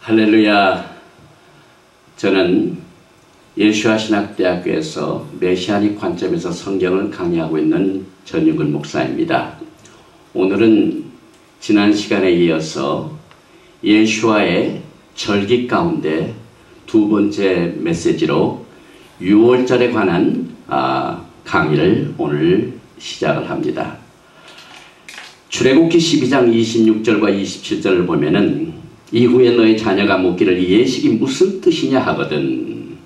할렐루야. 저는 예수와 신학대학교에서 메시아닉 관점에서 성경을 강의하고 있는 전윤근 목사입니다. 오늘은 지난 시간에 이어서 예수와의 절기 가운데 두 번째 메시지로 6월절에 관한 강의를 오늘 시작을 합니다. 출애굽기 12장 26절과 27절을 보면은 이후에 너희 자녀가 묻기를 이 예식이 무슨 뜻이냐 하거든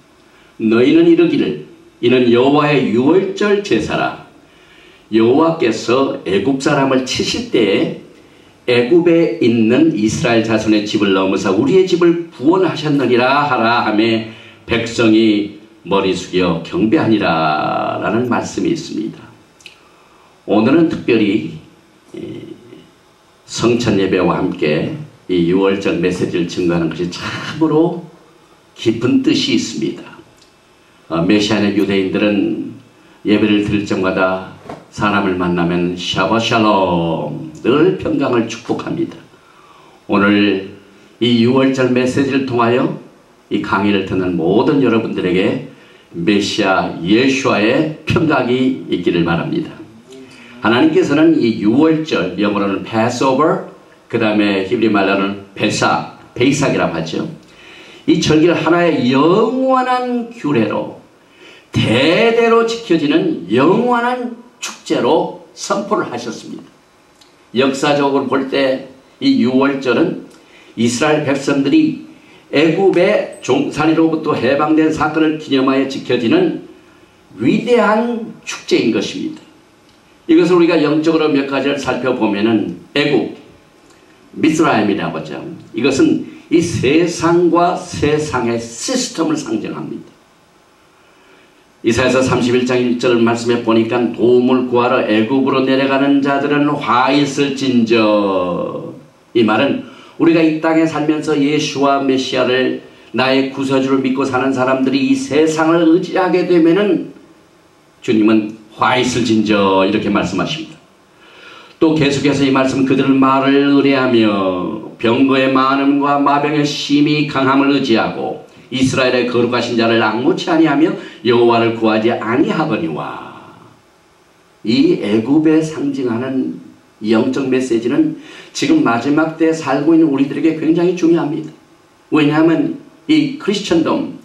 너희는 이르기를 이는 여호와의 6월절 제사라. 여호와께서 애굽 사람을 치실 때에 애굽에 있는 이스라엘 자손의 집을 넘어서 우리의 집을 구원하셨느니라 하라 하며 백성이 머리 숙여 경배하니라 라는 말씀이 있습니다. 오늘은 특별히 성찬 예배와 함께 이 6월절 메시지를 증거하는 것이 참으로 깊은 뜻이 있습니다. 메시아의 유대인들은 예배를 드릴 때마다 사람을 만나면 샤바샬롬 늘 평강을 축복합니다. 오늘 이 6월절 메시지를 통하여 이 강의를 듣는 모든 여러분들에게 메시아 예수와의 평강이 있기를 바랍니다. 하나님께서는 이 6월절, 영어로는 Passover, 그 다음에 히브리 말로는 베이삭이라고 하죠. 이 절기를 하나의 영원한 규례로 대대로 지켜지는 영원한 축제로 선포를 하셨습니다. 역사적으로 볼 때 이 6월절은 이스라엘 백성들이 애굽의 종살이로부터 해방된 사건을 기념하여 지켜지는 위대한 축제인 것입니다. 이것을 우리가 영적으로 몇 가지를 살펴보면은 애굽, 미스라임이라고 하죠. 이것은 이 세상과 세상의 시스템을 상징합니다. 이사야서 31장 1절 말씀에 보니까 도움을 구하러 애굽으로 내려가는 자들은 화 있을진저. 이 말은 우리가 이 땅에 살면서 예수와 메시아를 나의 구세주를 믿고 사는 사람들이 이 세상을 의지하게 되면은 주님은 화 있을진저 이렇게 말씀하십니다. 또 계속해서 이 말씀 그들을 말을 의뢰하며 병거의 많음과 마병의 심히 강함을 의지하고 이스라엘의 거룩하신 자를 앙무치 아니하며 여호와를 구하지 아니하거니와. 이 애굽에 상징하는 영적 메시지는 지금 마지막 때에 살고 있는 우리들에게 굉장히 중요합니다. 왜냐하면 이 크리스천덤,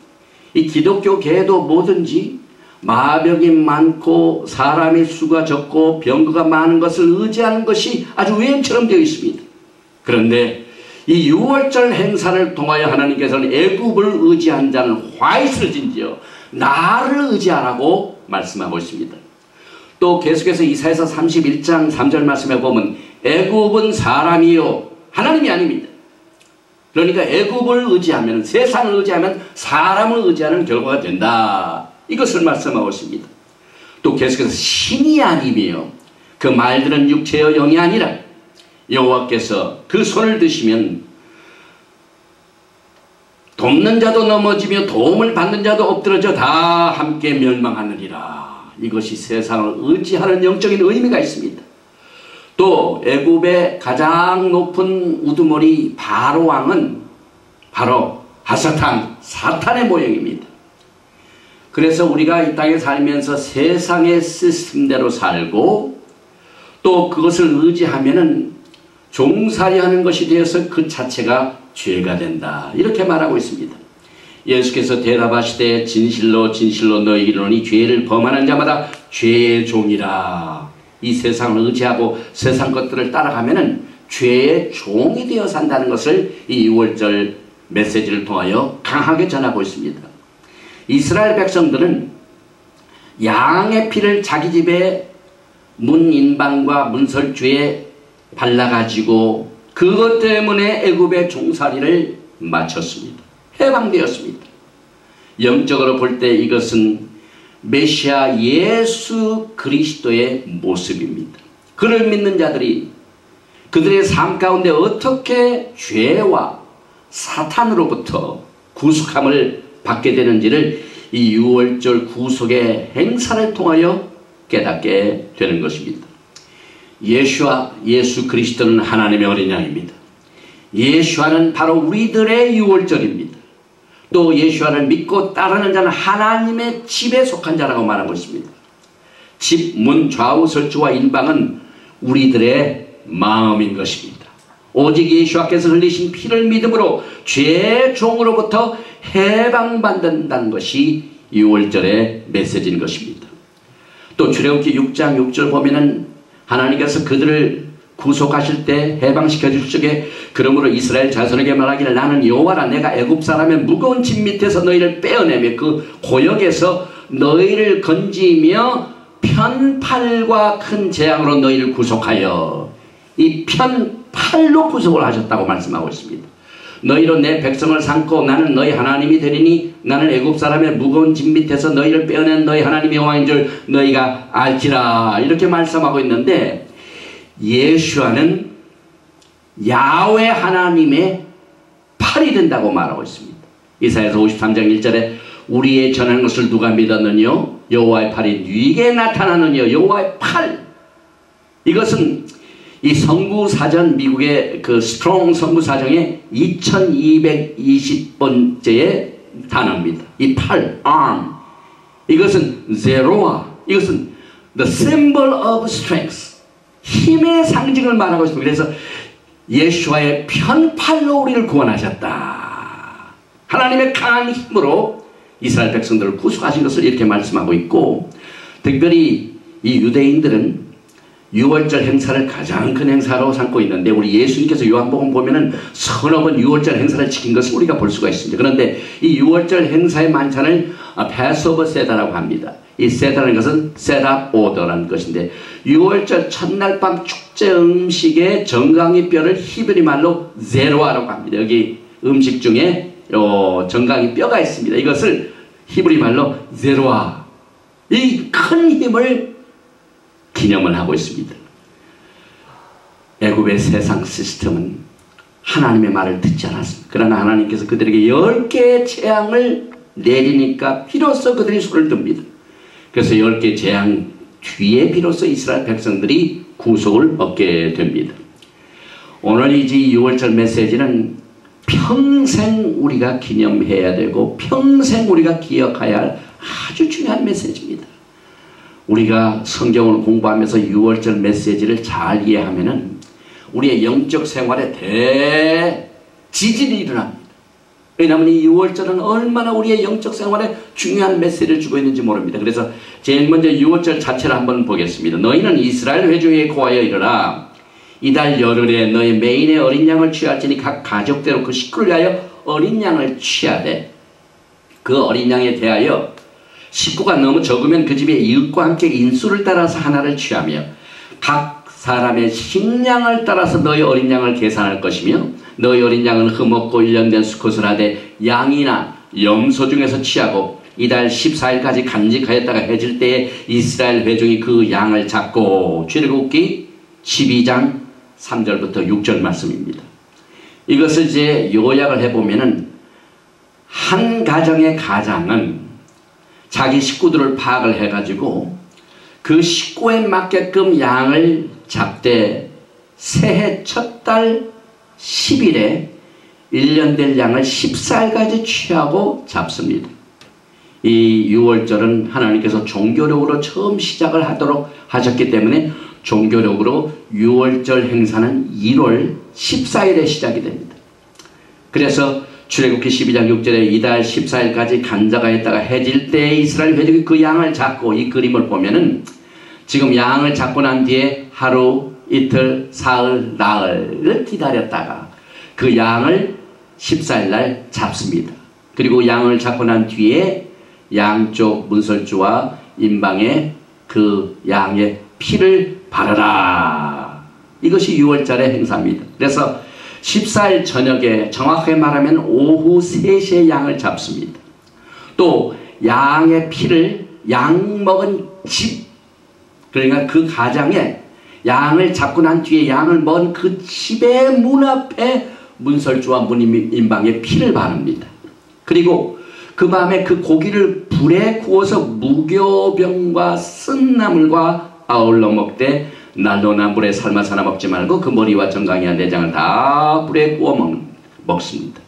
이 기독교계에도 뭐든지 마병이 많고 사람의 수가 적고 병거가 많은 것을 의지하는 것이 아주 유행처럼 되어 있습니다. 그런데 이 6월절 행사를 통하여 하나님께서는 애굽을 의지한 자는 화 있을진지요 나를 의지하라고 말씀하고 있습니다. 또 계속해서 이사야서 31장 3절 말씀에 보면 애굽은 사람이요 하나님이 아닙니다. 그러니까 애굽을 의지하면, 세상을 의지하면 사람을 의지하는 결과가 된다. 이것을 말씀하고 있습니다. 또 계속해서 신이 아니며 그 말들은 육체여 영이 아니라 여호와께서 그 손을 드시면 돕는 자도 넘어지며 도움을 받는 자도 엎드러져 다 함께 멸망하느니라. 이것이 세상을 의지하는 영적인 의미가 있습니다. 또 애굽의 가장 높은 우두머리 바로 왕은 바로 하사탄, 사탄의 모형입니다. 그래서 우리가 이 땅에 살면서 세상의 시스템대로 살고 또 그것을 의지하면은 종살이하는 것이 되어서 그 자체가 죄가 된다. 이렇게 말하고 있습니다. 예수께서 대답하시되 진실로 진실로 너희에게 이르노니 죄를 범하는 자마다 죄의 종이라. 이 세상을 의지하고 세상 것들을 따라가면은 죄의 종이 되어 산다는 것을 이 6월절 메시지를 통하여 강하게 전하고 있습니다. 이스라엘 백성들은 양의 피를 자기 집에 문 인방과 문설주에 발라가지고 그것 때문에 애굽의 종살이를 마쳤습니다. 해방되었습니다. 영적으로 볼 때 이것은 메시아 예수 그리스도의 모습입니다. 그를 믿는 자들이 그들의 삶 가운데 어떻게 죄와 사탄으로부터 구속함을 받게 되는지를 이 6월절 구속의 행사를 통하여 깨닫게 되는 것입니다. 예수 그리스도는 하나님의 어린 양입니다. 예수와는 바로 우리들의 유월절입니다. 또 예수와를 믿고 따르는 자는 하나님의 집에 속한 자라고 말하고 있습니다. 집, 문, 좌우, 설주와 인방은 우리들의 마음인 것입니다. 오직 예수와께서 흘리신 피를 믿음으로 죄의 종으로부터 해방받는다는 것이 유월절의 메시지인 것입니다. 또 출애굽기 6장 6절 보면은 하나님께서 그들을 구속하실 때 해방시켜 주실 적에 그러므로 이스라엘 자손에게 말하기를 나는 여호와라 내가 애굽 사람의 무거운 짐 밑에서 너희를 빼어내며 그 고역에서 너희를 건지며 편팔과 큰 재앙으로 너희를 구속하여 이 편팔로 구속을 하셨다고 말씀하고 있습니다. 너희로 내 백성을 삼고 나는 너희 하나님이 되리니 나는 애굽 사람의 무거운 짐 밑에서 너희를 빼어낸 너희 하나님이 여호와인 줄 너희가 알지라 이렇게 말씀하고 있는데 예수와는 야훼 하나님의 팔이 된다고 말하고 있습니다. 이사야서 53장 1절에 우리의 전한 것을 누가 믿었느뇨 여호와의 팔이 네게 나타나느뇨 여호와의 팔. 이것은 이 성구사전 미국의 그 스트롱 성구사전의 2220번째의 단어입니다. 이 팔, arm. 이것은 제로아. 이것은 the symbol of strength. 힘의 상징을 말하고 있습니다. 그래서 예수와의 편팔로 우리를 구원하셨다. 하나님의 강한 힘으로 이스라엘 백성들을 구속하신 것을 이렇게 말씀하고 있고 특별히 이 유대인들은 유월절 행사를 가장 큰 행사로 삼고 있는데 우리 예수님께서 요한복음 보면은 서너 번 유월절 행사를 지킨 것을 우리가 볼 수가 있습니다. 그런데 이 유월절 행사의 만찬을 패스오버 세다라고 합니다. 이 세다라는 것은 셋업 오더라는 것인데 유월절 첫날 밤 축제 음식의 정강이 뼈를 히브리 말로 제로아라고 합니다. 여기 음식 중에 정강이 뼈가 있습니다. 이것을 히브리 말로 제로아. 이 큰 힘을 기념을 하고 있습니다. 애굽의 세상 시스템은 하나님의 말을 듣지 않았습니다. 그러나 하나님께서 그들에게 10개의 재앙을 내리니까 비로소 그들이 손을 듭니다. 그래서 10개의 재앙 뒤에 비로소 이스라엘 백성들이 구속을 얻게 됩니다. 오늘 이 유월절 메시지는 평생 우리가 기념해야 되고 평생 우리가 기억해야 할 아주 중요한 메시지입니다. 우리가 성경을 공부하면서 유월절 메시지를 잘 이해하면은 우리의 영적 생활에 대지진이 일어납니다. 왜냐하면 이 유월절은 얼마나 우리의 영적 생활에 중요한 메시지를 주고 있는지 모릅니다. 그래서 제일 먼저 유월절 자체를 한번 보겠습니다. 너희는 이스라엘 회중에게 고하여 이르라. 이달 열흘에 너희 매인의 어린 양을 취할지니 각 가족대로 그 식구를 위하여 어린 양을 취하되 그 어린 양에 대하여 식구가 너무 적으면 그 집의 이웃과 함께 인수를 따라서 하나를 취하며 각 사람의 식량을 따라서 너희 어린 양을 계산할 것이며 너희 어린 양은 흠없고 일련된 수컷을 하되 양이나 염소 중에서 취하고 이달 14일까지 간직하였다가 해질 때에 이스라엘 회중이 그 양을 잡고 출애굽기 12장 3절부터 6절 말씀입니다. 이것을 이제 요약을 해보면은 한 가정의 가장은 자기 식구들을 파악을 해가지고 그 식구에 맞게끔 양을 잡되 새해 첫 달 10일에 1년 될 양을 14일까지 취하고 잡습니다. 이 유월절은 하나님께서 종교력으로 처음 시작을 하도록 하셨기 때문에 종교력으로 유월절 행사는 1월 14일에 시작이 됩니다. 그래서 출애굽기 12장 6절에 이달 14일까지 간직하였다가 해질 때 이스라엘 회중이 그 양을 잡고 이 그림을 보면은 지금 양을 잡고 난 뒤에 하루, 이틀, 사흘, 나흘을 기다렸다가 그 양을 14일날 잡습니다. 그리고 양을 잡고 난 뒤에 양쪽 문설주와 임방에 그 양의 피를 바르라. 이것이 6월절의 행사입니다. 그래서 14일 저녁에 정확하게 말하면 오후 3시에 양을 잡습니다. 또 양의 피를 양 먹은 집, 그러니까 그 가장에 양을 잡고 난 뒤에 양을 먹은 그 집의 문 앞에 문설주와 문임방에 피를 바릅니다. 그리고 그 밤에 그 고기를 불에 구워서 무교병과 쓴나물과 아울러 먹되 난로나 물에 삶아서나 먹지 말고 그 머리와 정강이와 내장을 다 불에 구워 먹습니다.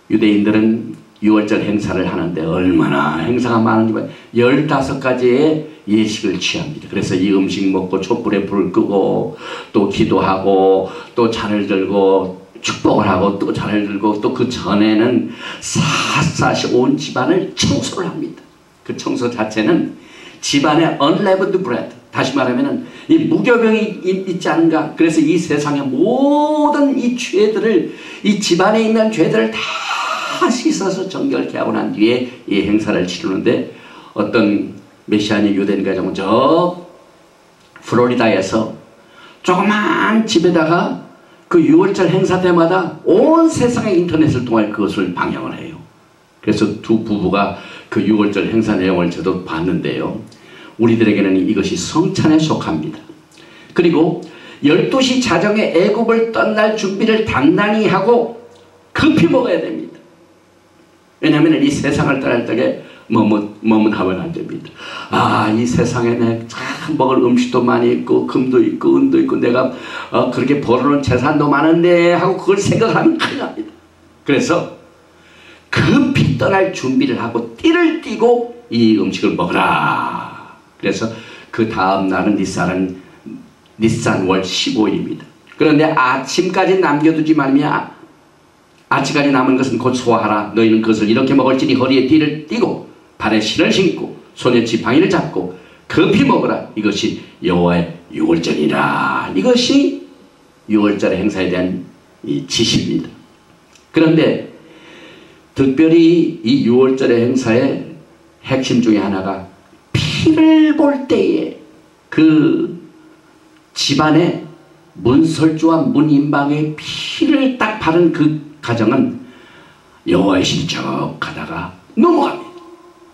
유대인들은 6월절 행사를 하는데 얼마나 행사가 많은지 15가지의 예식을 취합니다. 그래서 이 음식 먹고 촛불에 불을 끄고 또 기도하고 또 잔을 들고 축복을 하고 또 잔을 들고 또 그 전에는 샅샅이 온 집안을 청소를 합니다. 그 청소 자체는 집안의 unleavened bread, 다시 말하면 이 무교병이 있지 않은가. 그래서 이 세상의 모든 이 죄들을, 이 집안에 있는 죄들을 다 씻어서 정결케 하고 난 뒤에 이 행사를 치르는데, 어떤 메시아니 유대인 가정은 저 플로리다에서 조그만 집에다가 그 6월절 행사 때마다 온 세상의 인터넷을 통해 그것을 방영을 해요. 그래서 두 부부가 그 6월절 행사 내용을 저도 봤는데요. 우리들에게는 이것이 성찬에 속합니다. 그리고 12시 자정에 애굽을 떠날 준비를 단단히 하고 급히 먹어야 됩니다. 왜냐하면 이 세상을 떠날 때에 머뭇하면 안 됩니다. 아, 이 세상에 내 참 먹을 음식도 많이 있고 금도 있고 은도 있고 내가 그렇게 벌어놓은 재산도 많은데 하고 그걸 생각하면 큰일 납니다. 그래서 급히 떠날 준비를 하고 띠를 띠고 이 음식을 먹으라. 그래서 그 다음 날은 니산월 15일입니다. 그런데 아침까지 남겨두지 말며 아침까지 남은 것은 곧 소화하라. 너희는 그것을 이렇게 먹을지니 허리에 띠를 띠고 발에 신을 신고 손에 지팡이를 잡고 급히 먹으라. 이것이 여호와의 6월절이라. 이것이 6월절 행사에 대한 이 지시입니다. 그런데 특별히 이 6월절의 행사의 핵심 중에 하나가 피를 볼 때에 그 집안의 문설주와 문인방의 피를 딱 바른 그 가정은 여호와의 신이 쭉 가다가 넘어갑니다.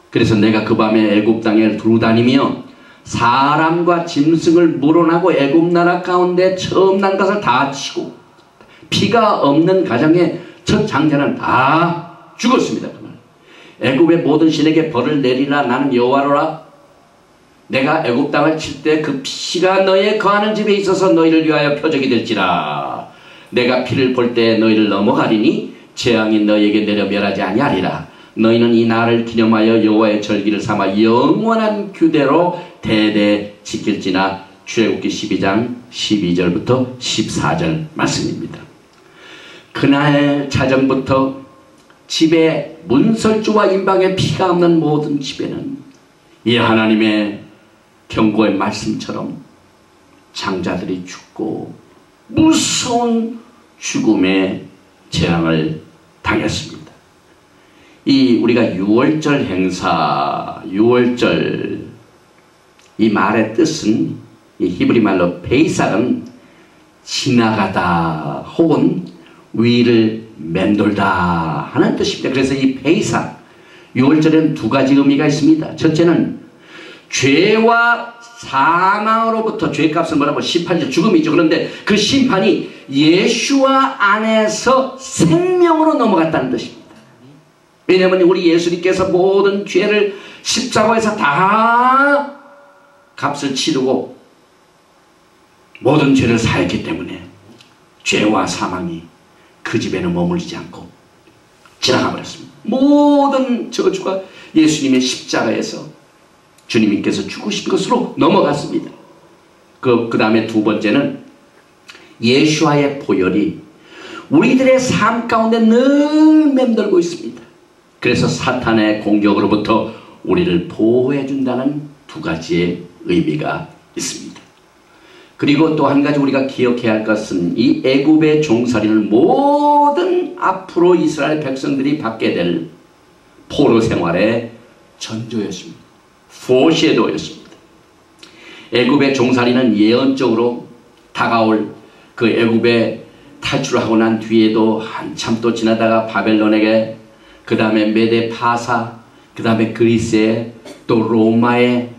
그래서 내가 그 밤에 애굽 땅에 두루 다니며 사람과 짐승을 물어나고 애굽 나라 가운데 처음 난 것을 다 치고 피가 없는 가정의 첫 장자는 다 죽었습니다. 애굽의 모든 신에게 벌을 내리라. 나는 여호와로라. 내가 애굽 땅을 칠 때 그 피가 너의 거하는 집에 있어서 너희를 위하여 표적이 될지라. 내가 피를 볼 때 너희를 넘어가리니 재앙이 너희에게 내려 멸하지 아니하리라. 너희는 이 날을 기념하여 여호와의 절기를 삼아 영원한 규례로 대대 지킬지나. 출애굽기 12장 12절부터 14절 말씀입니다. 그날 자정부터 집에 문설주와 인방에 피가 없는 모든 집에는 이 하나님의 경고의 말씀처럼 장자들이 죽고 무서운 죽음의 재앙을 당했습니다. 이 우리가 6월절 행사, 6월절 이 말의 뜻은 이 히브리 말로 베이삭은 지나가다 혹은 위를 맴돌다 하는 뜻입니다. 그래서 이 베이삭 6월절에는 두 가지 의미가 있습니다. 첫째는 죄와 사망으로부터, 죄값은 뭐라고 18절 죽음이죠. 그런데 그 심판이 예수와 안에서 생명으로 넘어갔다는 뜻입니다. 왜냐하면 우리 예수님께서 모든 죄를 십자가에서 다 값을 치르고 모든 죄를 사했기 때문에 죄와 사망이 그 집에는 머물지 않고 지나가 버렸습니다. 모든 저주가 예수님의 십자가에서 주님께서 죽으신 것으로 넘어갔습니다. 그 다음에 두 번째는 예수와의 보혈이 우리들의 삶 가운데 늘 맴돌고 있습니다. 그래서 사탄의 공격으로부터 우리를 보호해 준다는 두 가지의 의미가 있습니다. 그리고 또 한 가지 우리가 기억해야 할 것은 이 애굽의 종살이는 모든 앞으로 이스라엘 백성들이 받게 될 포로 생활의 전조였습니다. 포시에도였습니다. 애굽의 종살이는 예언적으로 다가올 그 애굽에 탈출하고 난 뒤에도 한참 또 지나다가 바벨론에게, 그 다음에 메데 파사, 그 다음에 그리스에, 또 로마에,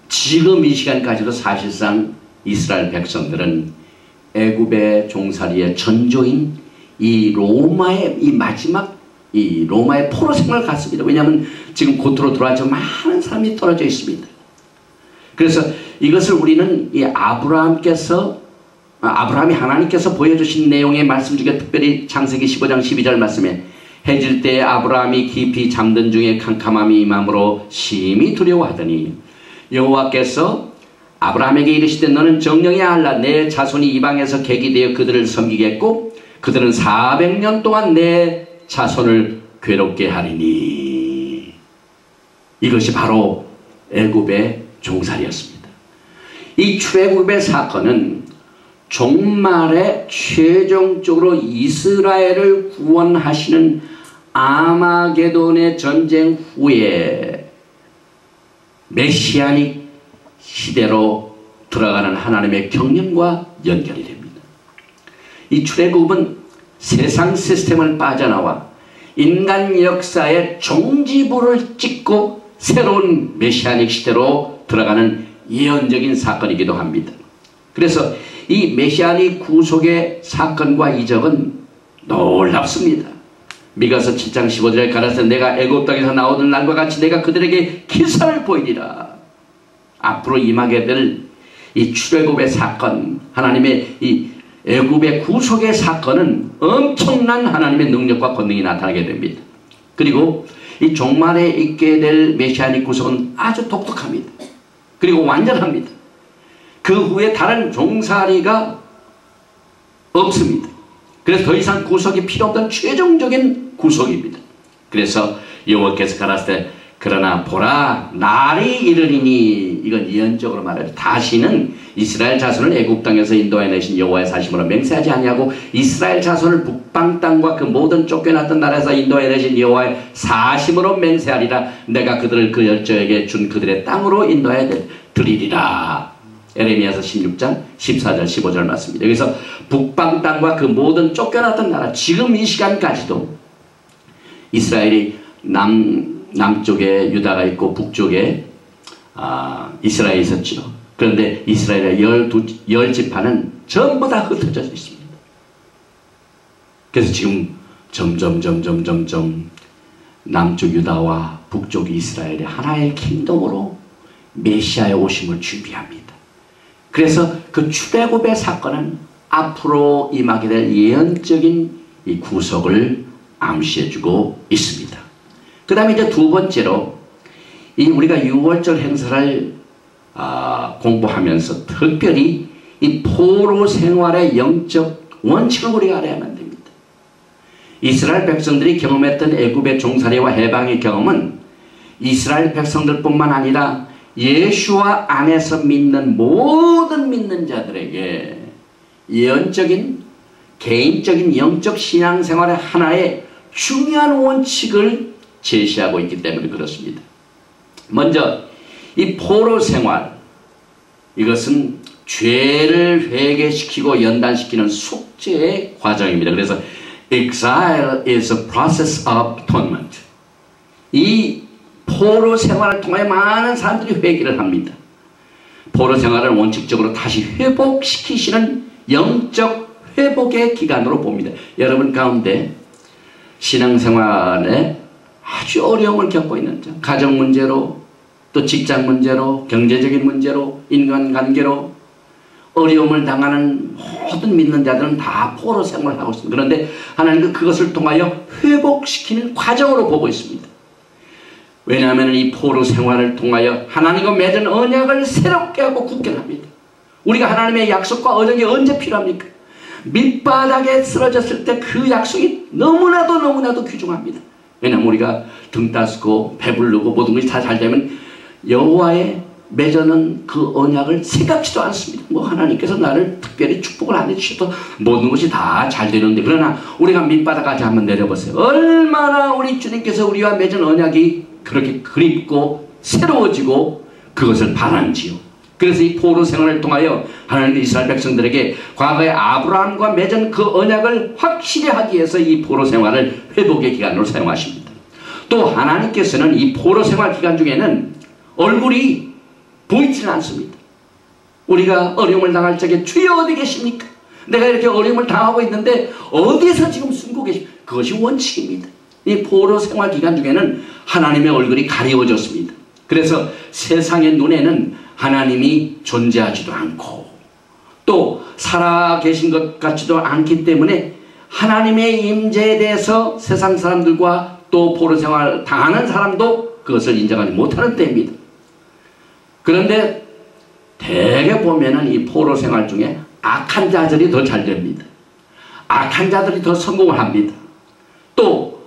지금 이 시간까지도 사실상 이스라엘 백성들은 애굽의 종살이의 전조인 이 로마의 이 마지막 이 로마의 포로 생활을 갔습니다. 왜냐하면 지금 고토로 들어와서 많은 사람이 떨어져 있습니다. 그래서 이것을 우리는 이 아브라함이 하나님께서 보여주신 내용의 말씀 중에 특별히 창세기 15장 12절 말씀에 해질 때에 아브라함이 깊이 잠든 중에 캄캄함이 임함으로 심히 두려워하더니 여호와께서 아브라함에게 이르시되 너는 정령이 알라 내 자손이 이방에서 객이 되어 그들을 섬기겠고 그들은 400년 동안 내 자손을 괴롭게 하리니. 이것이 바로 애굽의 종살이였습니다. 이 출애굽의 사건은 종말에 최종적으로 이스라엘을 구원하시는 아마게돈의 전쟁 후에 메시아닉 시대로 들어가는 하나님의 경륜과 연결이 됩니다. 이 출애굽은 세상 시스템을 빠져나와 인간 역사의 종지부를 찍고 새로운 메시아닉 시대로 들어가는 예언적인 사건이기도 합니다. 그래서 이 메시아닉 구속의 사건과 이적은 놀랍습니다. 미가서 7장 15절에 가라사대 내가 애굽 땅에서 나오던 날과 같이 내가 그들에게 기사를 보이리라. 앞으로 임하게 될 이 출애굽의 사건, 하나님의 이 애굽의 구속의 사건은 엄청난 하나님의 능력과 권능이 나타나게 됩니다. 그리고 이 종말에 있게 될 메시아닉 구속은 아주 독특합니다. 그리고 완전합니다. 그 후에 다른 종살이가 없습니다. 그래서 더 이상 구속이 필요 없던 최종적인 구속입니다. 그래서 여호와께서 가라사대 그러나 보라 날이 이르리니, 이건 예언적으로 말해요. 다시는 이스라엘 자손을 애굽 땅에서 인도해내신 여호와의 사심으로 맹세하지 아니하고 이스라엘 자손을 북방 땅과 그 모든 쫓겨났던 나라에서 인도해내신 여호와의 사심으로 맹세하리라. 내가 그들을 그 열조에게 준 그들의 땅으로 인도해 드리리라. 에레미야서 16장 14절 15절 말씀입니다. 여기서 북방 땅과 그 모든 쫓겨났던 나라, 지금 이 시간까지도 이스라엘이 남쪽에 유다가 있고 북쪽에 이스라엘이 있었죠. 그런데 이스라엘의 10지파는 전부 다 흩어져 있습니다. 그래서 지금 점점 남쪽 유다와 북쪽 이스라엘의 하나의 킹덤으로 메시아의 오심을 준비합니다. 그래서 그 출애굽의 사건은 앞으로 임하게 될 예언적인 이 구속을 암시해주고 있습니다. 그 다음에 이제 두 번째로 우리가 유월절 행사를 공부하면서 특별히 이 포로 생활의 영적 원칙을 우리가 알아야만 됩니다. 이스라엘 백성들이 경험했던 애굽의 종살이와 해방의 경험은 이스라엘 백성들뿐만 아니라 예수와 안에서 믿는 모든 믿는 자들에게 예언적인 개인적인 영적 신앙생활의 하나의 중요한 원칙을 제시하고 있기 때문에 그렇습니다. 먼저 이 포로 생활, 이것은 죄를 회개시키고 연단시키는 속죄의 과정입니다. 그래서 exile is a process of atonement. 이 포로 생활을 통해 많은 사람들이 회개를 합니다. 포로 생활을 원칙적으로 다시 회복시키시는 영적 회복의 기간으로 봅니다. 여러분 가운데 신앙생활에 아주 어려움을 겪고 있는 자, 가정 문제로, 또 직장 문제로, 경제적인 문제로, 인간관계로 어려움을 당하는 모든 믿는 자들은 다 포로 생활을 하고 있습니다. 그런데 하나님은 그것을 통하여 회복시키는 과정으로 보고 있습니다. 왜냐하면 이 포로 생활을 통하여 하나님과 맺은 언약을 새롭게 하고 굳게 합니다. 우리가 하나님의 약속과 언약이 언제 필요합니까? 밑바닥에 쓰러졌을 때 그 약속이 너무나도 귀중합니다. 왜냐하면 우리가 등 따스고 배부르고 모든 것이 다 잘 되면 여호와의 맺어놓은 그 언약을 생각지도 않습니다. 하나님께서 나를 특별히 축복을 안 해주셔도 모든 것이 다 잘 되는데, 그러나 우리가 밑바닥까지 한번 내려보세요. 얼마나 우리 주님께서 우리와 맺은 언약이 그렇게 그립고 새로워지고 그것을 바라는지요. 그래서 이 포로 생활을 통하여 하나님께서 이스라엘 백성들에게 과거에 아브라함과 맺은 그 언약을 확실히 하기 위해서 이 포로 생활을 회복의 기간으로 사용하십니다. 또 하나님께서는 이 포로 생활 기간 중에는 얼굴이 보이지는 않습니다. 우리가 어려움을 당할 적에 주여 어디 계십니까? 내가 이렇게 어려움을 당하고 있는데 어디서 지금 숨고 계십니까? 그것이 원칙입니다. 이 포로 생활 기간 중에는 하나님의 얼굴이 가리워졌습니다. 그래서 세상의 눈에는 하나님이 존재하지도 않고 또 살아계신 것 같지도 않기 때문에 하나님의 임재에 대해서 세상 사람들과 또 포로 생활 당하는 사람도 그것을 인정하지 못하는 때입니다. 그런데 대개 보면은 이 포로 생활 중에 악한 자들이 더 잘 됩니다. 악한 자들이 더 성공을 합니다. 또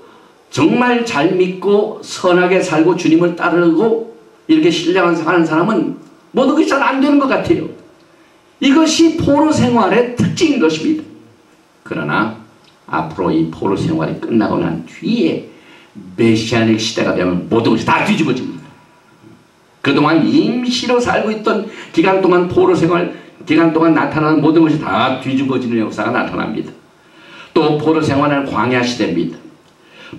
정말 잘 믿고 선하게 살고 주님을 따르고 이렇게 신뢰하는 사람은 모든 것이 잘 안 되는 것 같아요. 이것이 포로 생활의 특징인 것입니다. 그러나 앞으로 이 포로 생활이 끝나고 난 뒤에 메시아닉 시대가 되면 모든 것이 다 뒤집어집니다. 그동안 임시로 살고 있던 기간 동안 포로 생활 기간 동안 나타나는 모든 것이 다 뒤집어지는 역사가 나타납니다. 또 포로 생활은 광야 시대입니다.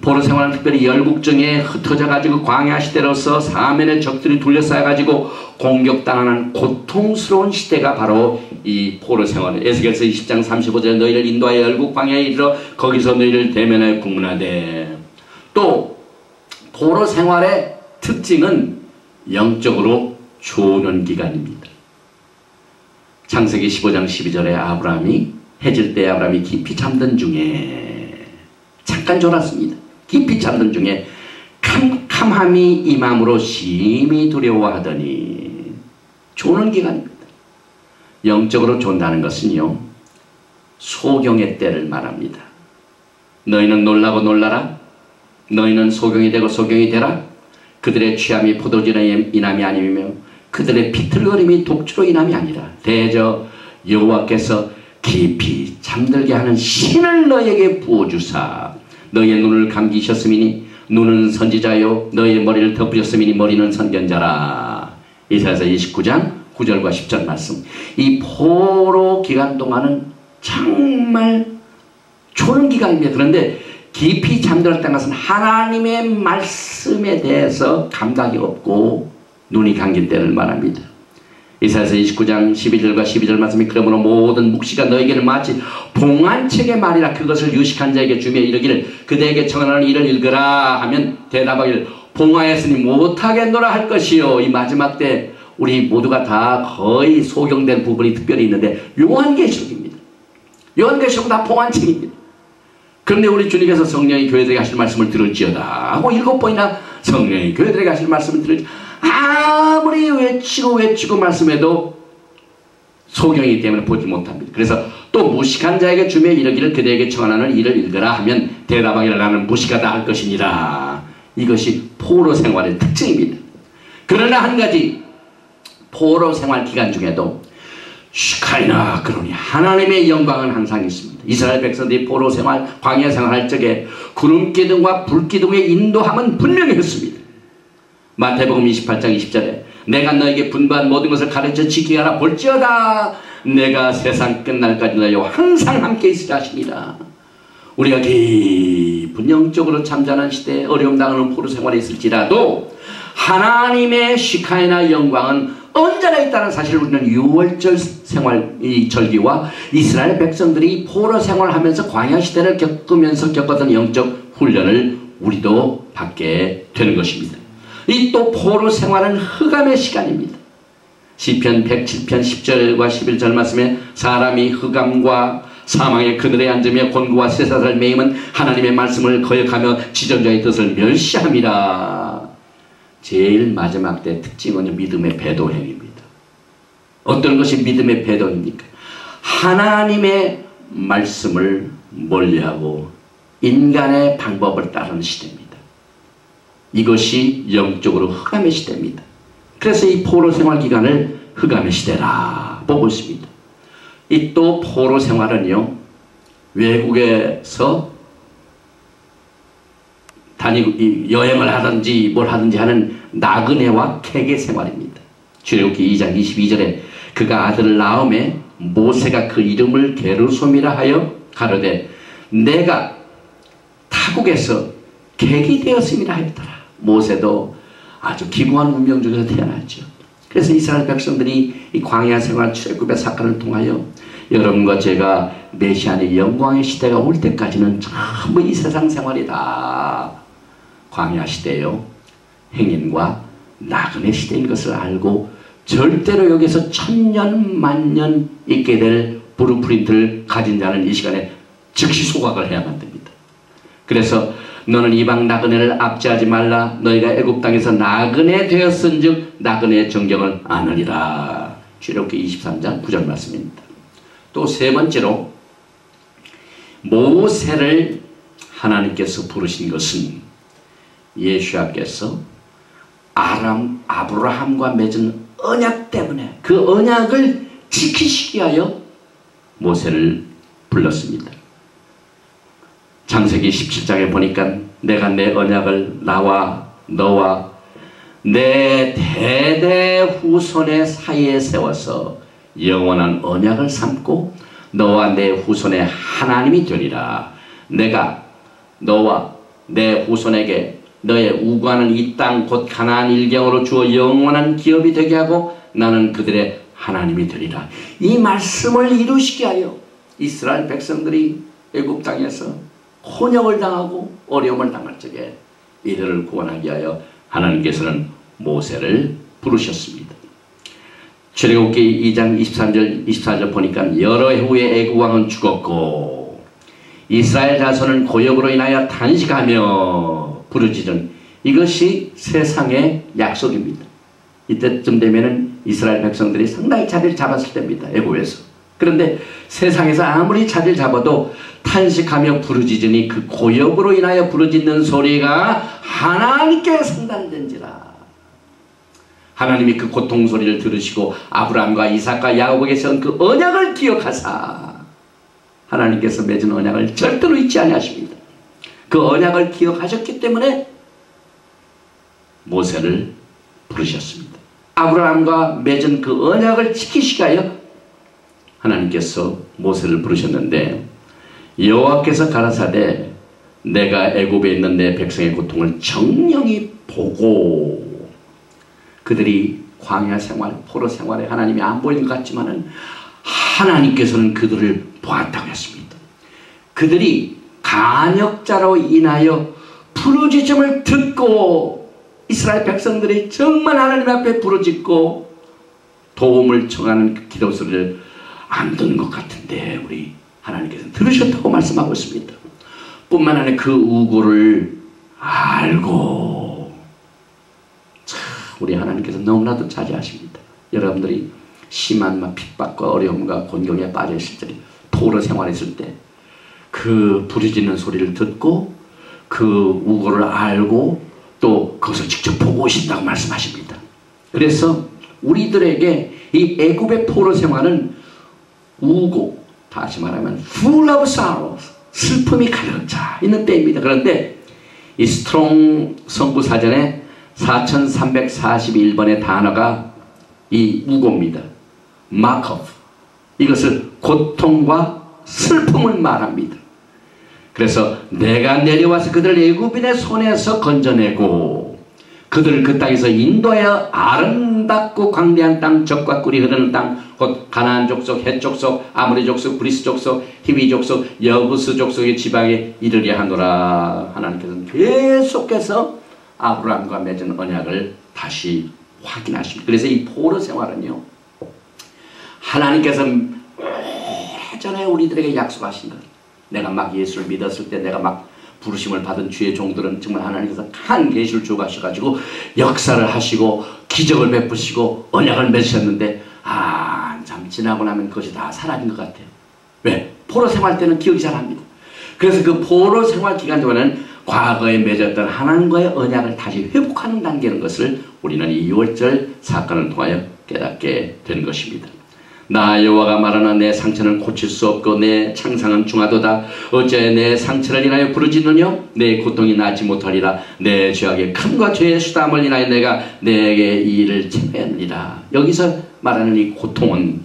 포로 생활은 특별히 열국정에 흩어져 가지고 광야 시대로서 사면의 적들이 둘러싸여 가지고 공격당하는 고통스러운 시대가 바로 이 포로 생활. 에스겔서 20장 35절 너희를 인도하여 열국 광야에 이르러 거기서 너희를 대면하여 국문하되. 또 포로 생활의 특징은 영적으로 조는 기간입니다. 창세기 15장 12절에 아브라함이 해질 때 아브라함이 깊이 잠든 중에 잠깐 졸았습니다. 깊이 잠든 중에 캄캄함이 임함으로 심히 두려워하더니 조는 기간입니다. 영적으로 존다는 것은요 소경의 때를 말합니다. 너희는 놀라고 놀라라. 너희는 소경이 되고 소경이 되라. 그들의 취함이 포도주로 인함이 아니며 그들의 비틀거림이 독주로 인함이 아니라 대저 여호와께서 깊이 잠들게 하는 신을 너희에게 부어주사 너희의 눈을 감기셨음이니 눈은 선지자요 너희의 머리를 덮으셨음이니 머리는 선견자라. 이사야서 29장 9절과 10절 말씀. 이 포로 기간 동안은 정말 조는 기간입니다. 그런데 깊이 잠들었다는 것은 하나님의 말씀에 대해서 감각이 없고 눈이 감긴 때를 말합니다. 이사야서 29장 12절과 12절 말씀이 그러므로 모든 묵시가 너에게는 마치 봉안책의 말이라 그것을 유식한 자에게 주며 이르기를 그대에게 청하는 일을 읽으라 하면 대답하기를 봉하였으니 못하겠노라 할 것이요. 이 마지막 때 우리 모두가 다 거의 소경된 부분이 특별히 있는데 요한계시록입니다. 요한계시록은 다 봉안책입니다. 그런데 우리 주님께서 성령이 교회들에게 하실 말씀을 들을지어다 하고 7번이나 성령이 교회들에게 하실 말씀을 들을지어다 아무리 외치고 말씀해도 소경이기 때문에 보지 못합니다. 그래서 또 무식한 자에게 주며 이르기를 그대에게 청하는 일을 읽으라 하면 대답하기를 나는 무식하다 할 것이니라. 이것이 포로 생활의 특징입니다. 그러나 한 가지 포로 생활 기간 중에도 슈카이나 그러니 하나님의 영광은 항상 있습니다. 이스라엘 백성들이 포로 생활 광야 생활할 적에 구름 기둥과 불 기둥의 인도함은 분명히 했습니다. 마태복음 28장 20절에 내가 너에게 분부한 모든 것을 가르쳐 지키게 하라. 볼지어다 내가 세상 끝날까지 너희와 항상 함께 있으라 하시니라. 우리가 깊은 영적으로 잠자는 시대에 어려움 당하는 포로 생활에 있을지라도 하나님의 시카이나 영광은 언제나 있다는 사실을 우리는 유월절 생활 이 절기와 이스라엘 백성들이 포로 생활하면서 광야 시대를 겪으면서 겪었던 영적 훈련을 우리도 받게 되는 것입니다. 이 또 포로 생활은 흑암의 시간입니다. 시편 107편 10절과 11절 말씀에 사람이 흑암과 사망의 그늘에 앉으며 곤고와 쇠사슬 매임은 하나님의 말씀을 거역하며 지존자의 뜻을 멸시함이라. 제일 마지막 때 특징은 믿음의 배도행입니다. 어떤 것이 믿음의 배도입니까? 하나님의 말씀을 멀리하고 인간의 방법을 따르는 시대입니다. 이것이 영적으로 흑암의 시대입니다. 그래서 이 포로 생활 기간을 흑암의 시대라 보고 있습니다. 이 또 포로 생활은요 외국에서 다니고 여행을 하든지 뭘 하든지 하는 나그네와 캐게 생활입니다. 출애굽기 2장 22절에 그가 아들을 낳음에 모세가 그 이름을 게르솜이라 하여 가로되 내가 타국에서 객이 되었음이라 하였더라. 모세도 아주 기구한 운명 중에서 태어났죠. 그래서 이스라엘 백성들이 이 광야 생활 출애굽의 사건을 통하여 여러분과 제가 메시아의 영광의 시대가 올 때까지는 전부 이 세상 생활이 다 광야 시대요 행인과 나그네 시대인 것을 알고 절대로 여기서 천년 만년 있게 될 브루프린트를 가진 자는 이 시간에 즉시 소각을 해야만 됩니다. 그래서 너는 이방 나그네를 압제하지 말라. 너희가 애굽 땅에서 나그네 되었은즉 나그네의 정경을 아느니라. 출애굽기 23장 9절 말씀입니다. 또 세 번째로 모세를 하나님께서 부르신 것은 예수야께서 아브라함과 맺은 언약 때문에 그 언약을 지키시기 위하여 모세를 불렀습니다. 창세기 17장에 보니까 내가 내 언약을 나와 너와 내 대대 후손의 사이에 세워서 영원한 언약을 삼고 너와 내 후손의 하나님이 되리라. 내가 너와 내 후손에게 너의 우구하는 이 땅 곧 가나안 일경으로 주어 영원한 기업이 되게 하고 나는 그들의 하나님이 되리라. 이 말씀을 이루시게 하여 이스라엘 백성들이 애굽 땅에서 혼역을 당하고 어려움을 당할 적에 이들을 구원하기 위하여 하나님께서는 모세를 부르셨습니다. 출애굽기 2장 23절 24절 보니까 여러 해 후에 애굽 왕은 죽었고 이스라엘 자손은 고역으로 인하여 탄식하며 부르짖은 이것이 세상의 약속입니다. 이때쯤 되면은 이스라엘 백성들이 상당히 자리를 잡았을 때입니다. 애굽에서. 그런데 세상에서 아무리 자리를 잡아도 탄식하며 부르짖으니 그 고역으로 인하여 부르짖는 소리가 하나님께 상달된지라. 하나님이 그 고통 소리를 들으시고 아브라함과 이삭과 야곱에게 세운 그 언약을 기억하사 하나님께서 맺은 언약을 절대로 잊지 아니하십니다. 그 언약을 기억하셨기 때문에 모세를 부르셨습니다. 아브라함과 맺은 그 언약을 지키시기 위하여 하나님께서 모세를 부르셨는데 여호와께서 가라사대 내가 애굽에 있는 내 백성의 고통을 정령히 보고 그들이 광야 생활, 포로 생활에 하나님이 안 보이는 것 같지만은 하나님께서는 그들을 보았다고 했습니다. 그들이 간역자로 인하여 부르짖음을 듣고 이스라엘 백성들이 정말 하나님 앞에 부르짖고 도움을 청하는 그 기도 소리를 안 듣는 것 같은데 우리 하나님께서 들으셨다고 말씀하고 있습니다. 뿐만 아니라 그 우고를 알고 참 우리 하나님께서 너무나도 자제하십니다. 여러분들이 심한 핍박과 어려움과 곤경에 빠져 있을 때 포로 생활했을 때 그 부르짖는 소리를 듣고 그 우고를 알고 또 그것을 직접 보고 오신다고 말씀하십니다. 그래서 우리들에게 이 애굽의 포로 생활은 우고 다시 말하면 full of sorrow 슬픔이 가득 차 있는 때입니다. 그런데 이 스트롱 성구사전에 4341번의 단어가 이 우고입니다. 마커프 이것을 고통과 슬픔을 말합니다. 그래서 내가 내려와서 그들을 애굽인의 손에서 건져내고 그들을 그 땅에서 인도하여 아름답고 광대한 땅 젖과 꿀이 흐르는 땅 곧 가나안 족속, 헷 족속, 아모리 족속, 브리스 족속, 히위 족속, 여부스 족속의 지방에 이르게 하노라. 하나님께서는 계속해서 아브라함과 맺은 언약을 다시 확인하십니다. 그래서 이 포로 생활은요 하나님께서 오래전에 우리들에게 약속하신 것 내가 막 예수를 믿었을 때 내가 막 부르심을 받은 주의 종들은 정말 하나님께서 큰 계시를 주고 가셔가지고 역사를 하시고 기적을 베푸시고 언약을 맺으셨는데 참 지나고 나면 그것이 다 사라진 것 같아요. 왜? 포로 생활 때는 기억이 잘 납니다. 그래서 그 포로 생활 기간 동안은 과거에 맺었던 하나님과의 언약을 다시 회복하는 단계인 것을 우리는 이 6월절 사건을 통하여 깨닫게 되는 것입니다. 나 여호와가 말하나 내 상처는 고칠 수 없고 내 창상은 중하도다. 어째 내 상처를 인하여 부르짖느냐? 내 고통이 나지 못하리라. 내 죄악의 큼과 죄의 수담을 인하여 내가 내게 이 일을 책하였느니라. 여기서 말하는 이 고통은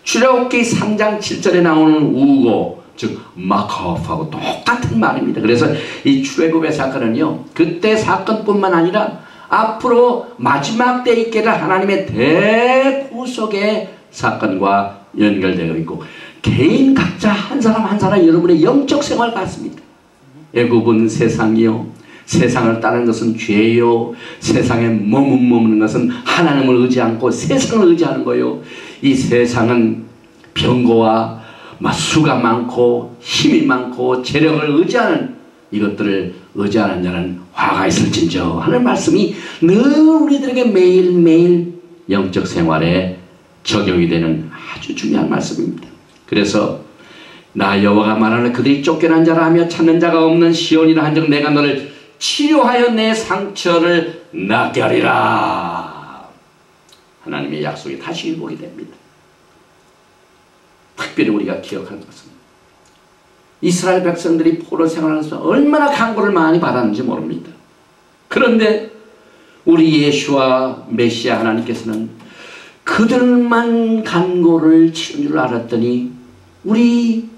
출애굽기 3장 7절에 나오는 우고 즉 마커프하고 똑같은 말입니다. 그래서 이 출애굽의 사건은요 그때 사건뿐만 아니라 앞으로 마지막 때 있게 될 하나님의 대구속의 사건과 연결되어 있고 개인 각자 한 사람 한 사람 여러분의 영적 생활 같습니다. 애굽은 세상이요 세상을 따르는 것은 죄요. 세상에 머무는 것은 하나님을 의지 않고 세상을 의지하는 거요. 이 세상은 병고와 수가 많고 힘이 많고 재력을 의지하는 이것들을 의지하는 자는 화가 있을진저 하는 말씀이 늘 우리들에게 매일매일 영적 생활에 적용이 되는 아주 중요한 말씀입니다. 그래서 나 여호와가 말하는 그들이 쫓겨난 자라 하며 찾는 자가 없는 시온이라 한즉 내가 너를 치료하여 내 상처를 낫게 하리라. 하나님의 약속이 다시 일복이 됩니다. 특별히 우리가 기억할 것은 이스라엘 백성들이 포로 생활하면서 얼마나 간고를 많이 받았는지 모릅니다. 그런데 우리 예수와 메시아 하나님께서는 그들만 간고를 치는 줄 알았더니 우리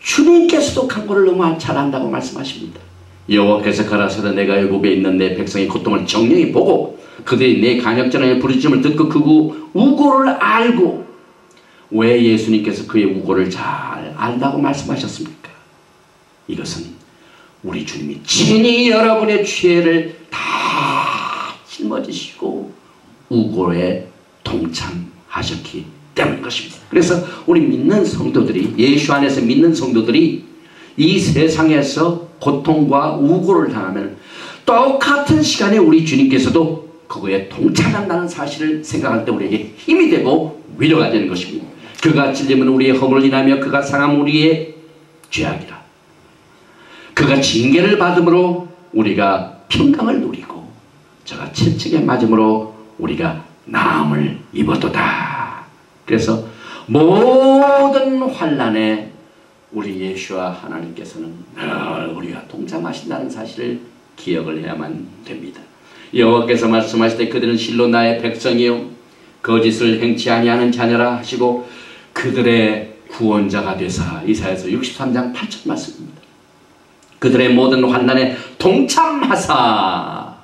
주님께서도 간고를 너무 잘한다고 말씀하십니다. 여호와께서 가라사대 내가 애굽에 있는 내 백성의 고통을 정령히 보고 그들이 내 간역전의 부르짖음을 듣고 그 우고를 알고 왜 예수님께서 그의 우고를 잘 안다고 말씀하셨습니까? 이것은 우리 주님이 친히 여러분의 죄를 다 짊어지시고 우고에 동참하셨기 때문인 것입니다. 그래서 우리 믿는 성도들이 예수 안에서 믿는 성도들이 이 세상에서 고통과 우고를 당하면 똑같은 시간에 우리 주님께서도 그거에 동참한다는 사실을 생각할 때 우리에게 힘이 되고 위로가 되는 것입니다. 그가 찔림은 우리의 허물을 인하며 그가 상함은 우리의 죄악이라. 그가 징계를 받음으로 우리가 평강을 누리고 저가 채찍에 맞음으로 우리가 나음을 입었도다. 그래서 모든 환난에 우리 예수와 하나님께서는 늘 우리가 동참하신다는 사실을 기억을 해야만 됩니다. 여호와께서 말씀하실 때 그들은 실로 나의 백성이요 거짓을 행치 아니하는 자녀라 하시고 그들의 구원자가 되사. 이사야서 63장 8절 말씀입니다. 그들의 모든 환난에 동참하사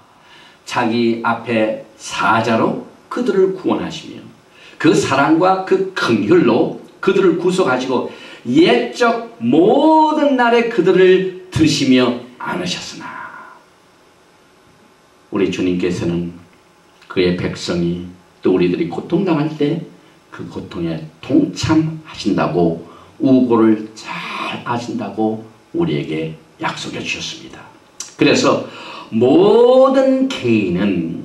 자기 앞에 사자로 그들을 구원하시며 그 사랑과 그 긍휼로 그들을 구속하시고 옛적 모든 날에 그들을 드시며 안으셨으나 우리 주님께서는 그의 백성이 또 우리들이 고통당할 때 그 고통에 동참하신다고 우고를 잘 아신다고 우리에게 약속해 주셨습니다. 그래서 모든 개인은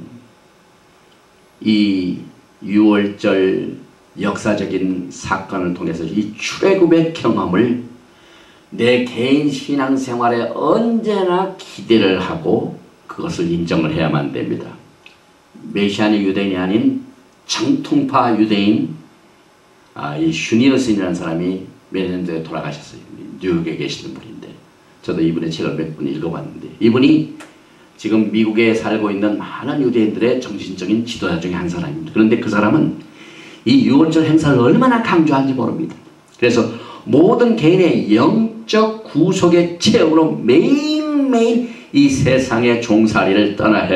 이 6월절 역사적인 사건을 통해서 이 출애굽의 경험을 내 개인 신앙생활에 언제나 기대를 하고 그것을 인정을 해야만 됩니다. 메시아니 유대인이 아닌 정통파 유대인 이 슈니어슨이라는 사람이 몇 년 전에 돌아가셨어요. 뉴욕에 계시는 분인데 저도 이분의 책을 몇 번 읽어봤는데 이분이 지금 미국에 살고 있는 많은 유대인들의 정신적인 지도자 중에 한 사람입니다. 그런데 그 사람은 이 6월절 행사를 얼마나 강조하는지 모릅니다. 그래서 모든 개인의 영적 구속의 체험으로 매일매일 이 세상의 종살이를 떠나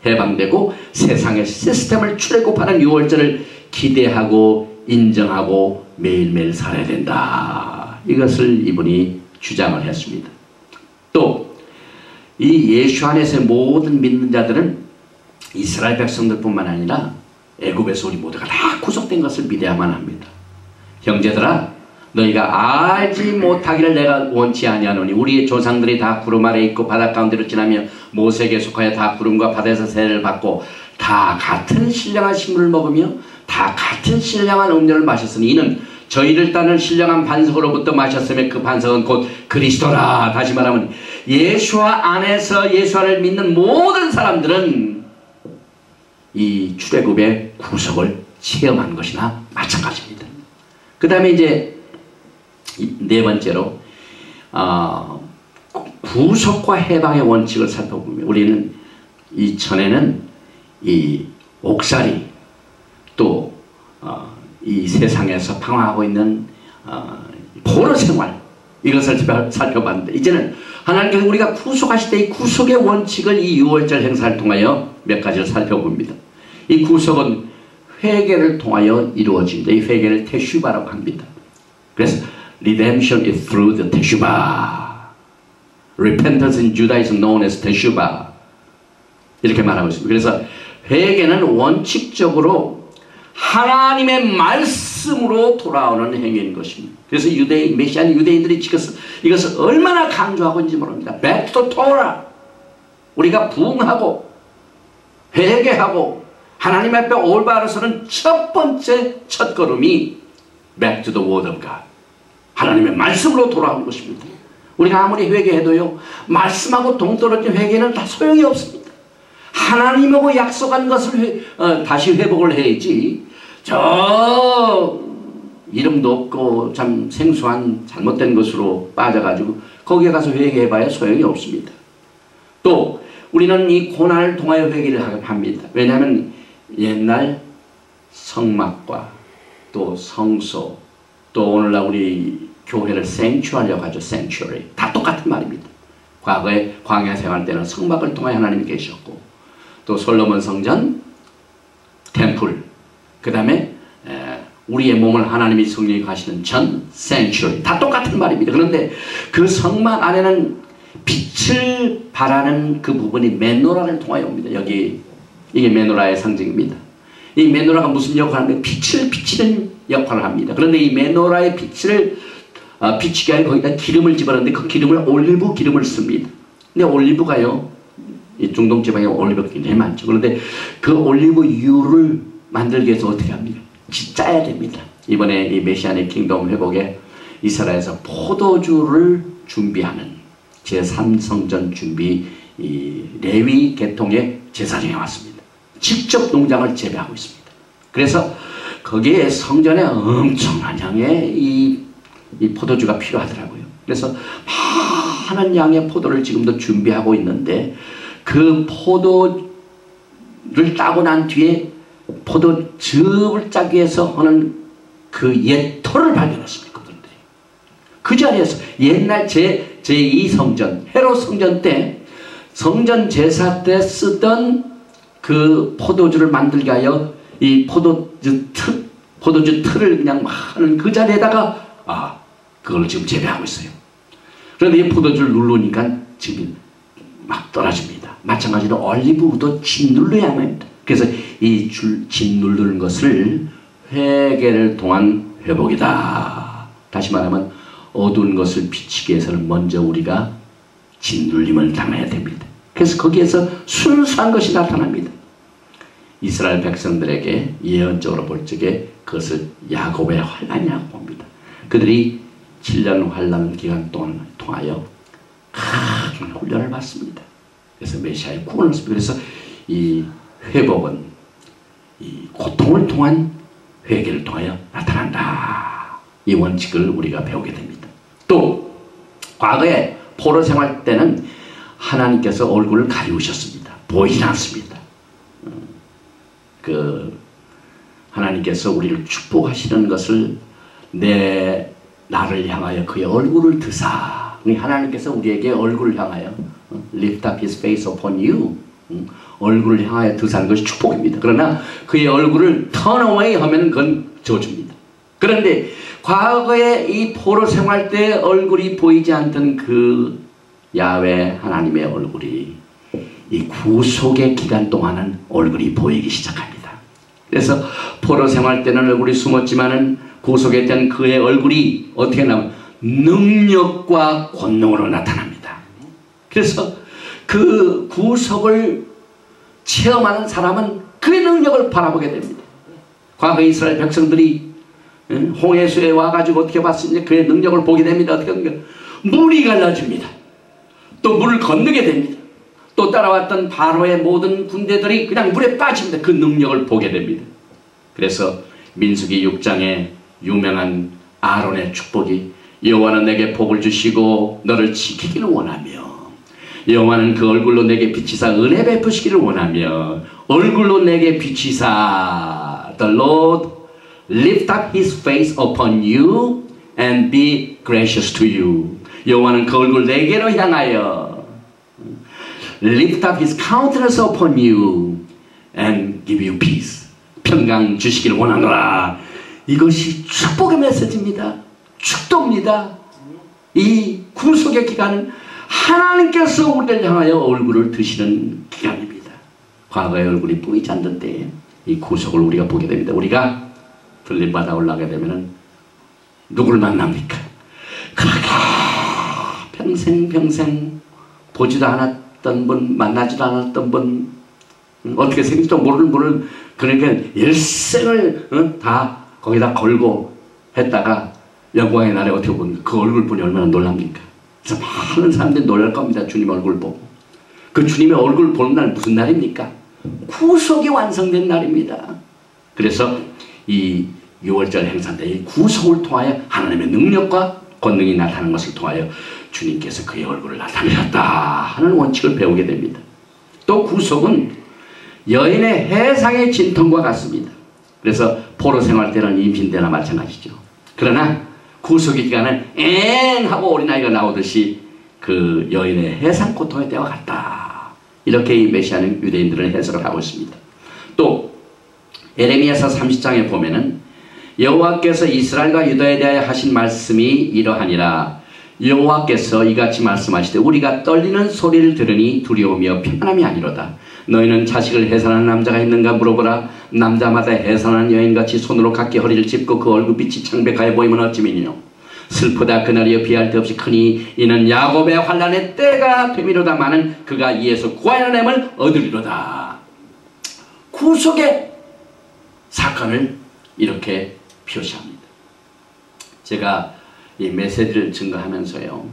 해방되고 세상의 시스템을 출애굽하는 6월절을 기대하고 인정하고 매일매일 살아야 된다. 이것을 이분이 주장을 했습니다. 또 이 예수 안에서의 모든 믿는 자들은 이스라엘 백성들뿐만 아니라 애굽에서 우리 모두가 다 구속된 것을 믿어야만 합니다. 형제들아 너희가 알지 못하기를 내가 원치 아니하노니 우리의 조상들이 다 구름 아래 있고 바다 가운데로 지나며 모세에게 속하여 다 구름과 바다에서 세례를 받고 다 같은 신령한 식물을 먹으며 다 같은 신령한 음료를 마셨으니 이는 저희를 따는 신령한 반석으로부터 마셨으며 그 반석은 곧 그리스도라. 다시 말하면 예수와 안에서 예수 안을 믿는 모든 사람들은 이 출애굽의 구속을 체험한 것이나 마찬가지입니다. 그 다음에 이제 네 번째로 구속과 해방의 원칙을 살펴보면 우리는 이 전에는 이 옥살이 또 이 세상에서 방황하고 있는 포로 생활 이것을 살펴봤는데 이제는 하나님께서 우리가 구속하실 때 이 구속의 원칙을 이 6월절 행사를 통하여 몇 가지를 살펴봅니다. 이 구속은 회개를 통하여 이루어집니다. 이 회개를 테슈바라고 합니다. 그래서 redemption is through the teshuvah. Repentance in Judaism known as teshuvah. 이렇게 말하고 있습니다. 그래서 회개는 원칙적으로 하나님의 말씀으로 돌아오는 행위인 것입니다. 그래서 메시아는 유대인들이 이것을 얼마나 강조하고 있는지 모릅니다. Back to Torah. 우리가 부응하고 회개하고 하나님 앞에 올바로서는 첫 번째 첫걸음이 Back to the Word of God. 하나님의 말씀으로 돌아오는 것입니다. 우리가 아무리 회개해도요, 말씀하고 동떨어진 회개는 다 소용이 없습니다. 하나님하고 약속한 것을 다시 회복을 해야지, 이름도 없고 참 생소한 잘못된 것으로 빠져가지고 거기에 가서 회개해봐야 소용이 없습니다. 또 우리는 이 고난을 통하여 회개를 합니다. 왜냐하면 옛날 성막과 또 성소, 또 오늘날 우리 교회를 sanctuary라고 하죠. sanctuary. 다 똑같은 말입니다. 과거에 광야 생활 때는 성막을 통하여 하나님이 계셨고, 또 솔로몬 성전, 템플, 그 다음에 우리의 몸을 하나님이 성령이 가시는 전, sanctuary. 다 똑같은 말입니다. 그런데 그 성막 안에는 빛을 발하는 그 부분이 메노라를 통하여 옵니다. 여기 이게 메노라의 상징입니다. 이 메노라가 무슨 역할을 하냐면 빛을 비치는 역할을 합니다. 그런데 이 메노라의 빛을 비치게 하여 거기다 기름을 집어넣는데 그 기름을 올리브 기름을 씁니다. 근데 올리브가요, 이 중동 지방에 올리브가 굉장히 많죠. 그런데 그 올리브 유를 만들기 위해서 어떻게 합니까? 짜야 됩니다. 이번에 이 메시아의 킹덤 회복에 이스라엘에서 포도주를 준비하는 제3성전 준비 이 레위 계통의 제사장이 왔습니다. 직접 농장을 재배하고 있습니다. 그래서 거기에 성전에 엄청난 양의 이 포도주가 필요하더라고요. 그래서 많은 양의 포도를 지금도 준비하고 있는데, 그 포도를 따고 난 뒤에 포도즙을 짜기 위해서 하는 그 옛 터를 발견했습니다. 그분들이. 그 자리에서 옛날 제2성전, 헤롯 성전 때, 성전 제사 때 쓰던 그 포도주를 만들게 하여 이 포도주 틀을 그냥 하는 그 자리에다가 그걸 지금 재배하고 있어요. 그런데 이 포도주를 누르니까 지금 막 떨어집니다. 마찬가지로 올리브도 짓눌러야 합니다. 그래서 이 짓 누르는 것을 회개를 통한 회복이다. 다시 말하면 어두운 것을 비치기 위해서는 먼저 우리가 짓눌림을 당해야 됩니다. 그래서 거기에서 순수한 것이 나타납니다. 이스라엘 백성들에게 예언적으로 볼 적에 그것을 야곱의 환란이라고 봅니다. 그들이 7년 환란 기간 동안 통하여 큰 훈련을 받습니다. 그래서 메시아의 구원을 씁니다. 그래서 이 회복은 이 고통을 통한 회개를 통하여 나타난다. 이 원칙을 우리가 배우게 됩니다. 또 과거에 포로 생활 때는 하나님께서 얼굴을 가리우셨습니다. 보이지 않습니다. 하나님께서 우리를 축복하시는 것을 나를 향하여 그의 얼굴을 드사. 하나님께서 우리에게 얼굴을 향하여 lift up his face upon you. 얼굴을 향하여 드사는 것이 축복입니다. 그러나 그의 얼굴을 turn away 하면 그건 저주입니다. 그런데 과거에 이 포로 생활 때 얼굴이 보이지 않던 그 야훼 하나님의 얼굴이 이 구속의 기간 동안은 얼굴이 보이기 시작합니다. 그래서 포로 생활 때는 얼굴이 숨었지만은 구속에 대한 그의 얼굴이 어떻게 나오면 능력과 권능으로 나타납니다. 그래서 그 구속을 체험하는 사람은 그의 능력을 바라보게 됩니다. 과거 이스라엘 백성들이 홍해수에 와가지고 어떻게 봤으니 그의 능력을 보게 됩니다. 어떻게 합니까? 물이 갈라집니다. 또 물을 건너게 됩니다. 또 따라왔던 바로의 모든 군대들이 그냥 물에 빠집니다. 그 능력을 보게 됩니다. 그래서 민수기 6장에 유명한 아론의 축복이 여호와는 내게 복을 주시고 너를 지키기를 원하며 여호와는 그 얼굴로 내게 비치사 은혜 베푸시기를 원하며 얼굴로 내게 비치사 The Lord lift up his face upon you and be gracious to you. 여호와는 그 얼굴 내게로 향하여 lift up his countenance upon you and give you peace. 평강 주시기를 원하노라. 이것이 축복의 메시지입니다. 축도입니다. 이 구속의 기간은 하나님께서 우리를 향하여 얼굴을 드시는 기간입니다. 과거의 얼굴이 보이지 않던 때에 이 구속을 우리가 보게 됩니다. 우리가 들림바다 올라가게 되면 누구를 만납니까? 그렇게 평생 보지도 않았던 분, 만나지도 않았던 분, 어떻게 생길지도 모르는 그러니까 일생을 다 거기다 걸고 했다가 영광의 날에 어떻게 보면 그 얼굴 보니 얼마나 놀랍니까? 그래서 많은 사람들이 놀랄 겁니다. 주님 얼굴 보고. 그 주님의 얼굴 보는 날 무슨 날입니까? 구속이 완성된 날입니다. 그래서 이 6월절 행사 때 이 구속을 통하여 하나님의 능력과 권능이 나타나는 것을 통하여 주님께서 그의 얼굴을 나타내셨다 하는 원칙을 배우게 됩니다. 또 구속은 여인의 해상의 진통과 같습니다. 그래서 포로 생활 때는 임신 때나 마찬가지죠. 그러나 구속의 기간은 엥 하고 어린아이가 나오듯이 그 여인의 해상 고통의 때와 같다. 이렇게 이 메시아는 유대인들은 해석을 하고 있습니다. 또 에레미야서 30장에 보면은 여호와께서 이스라엘과 유다에 대하여 하신 말씀이 이러하니라. 여호와께서 이같이 말씀하시되 우리가 떨리는 소리를 들으니 두려우며 평안함이 아니로다. 너희는 자식을 해산하는 남자가 있는가 물어보라. 남자마다 해산하는 여인같이 손으로 각기 허리를 짚고 그 얼굴빛이 창백하여 보이면 어찌미니요. 슬프다 그날이여 비할 데 없이 크니 이는 야곱의 환난의 때가 되미로다마는 그가 이에서 구하여낸 햄을 얻으리로다. 구속의 사건을 이렇게 표시합니다. 제가 이 메시지를 증거하면서요,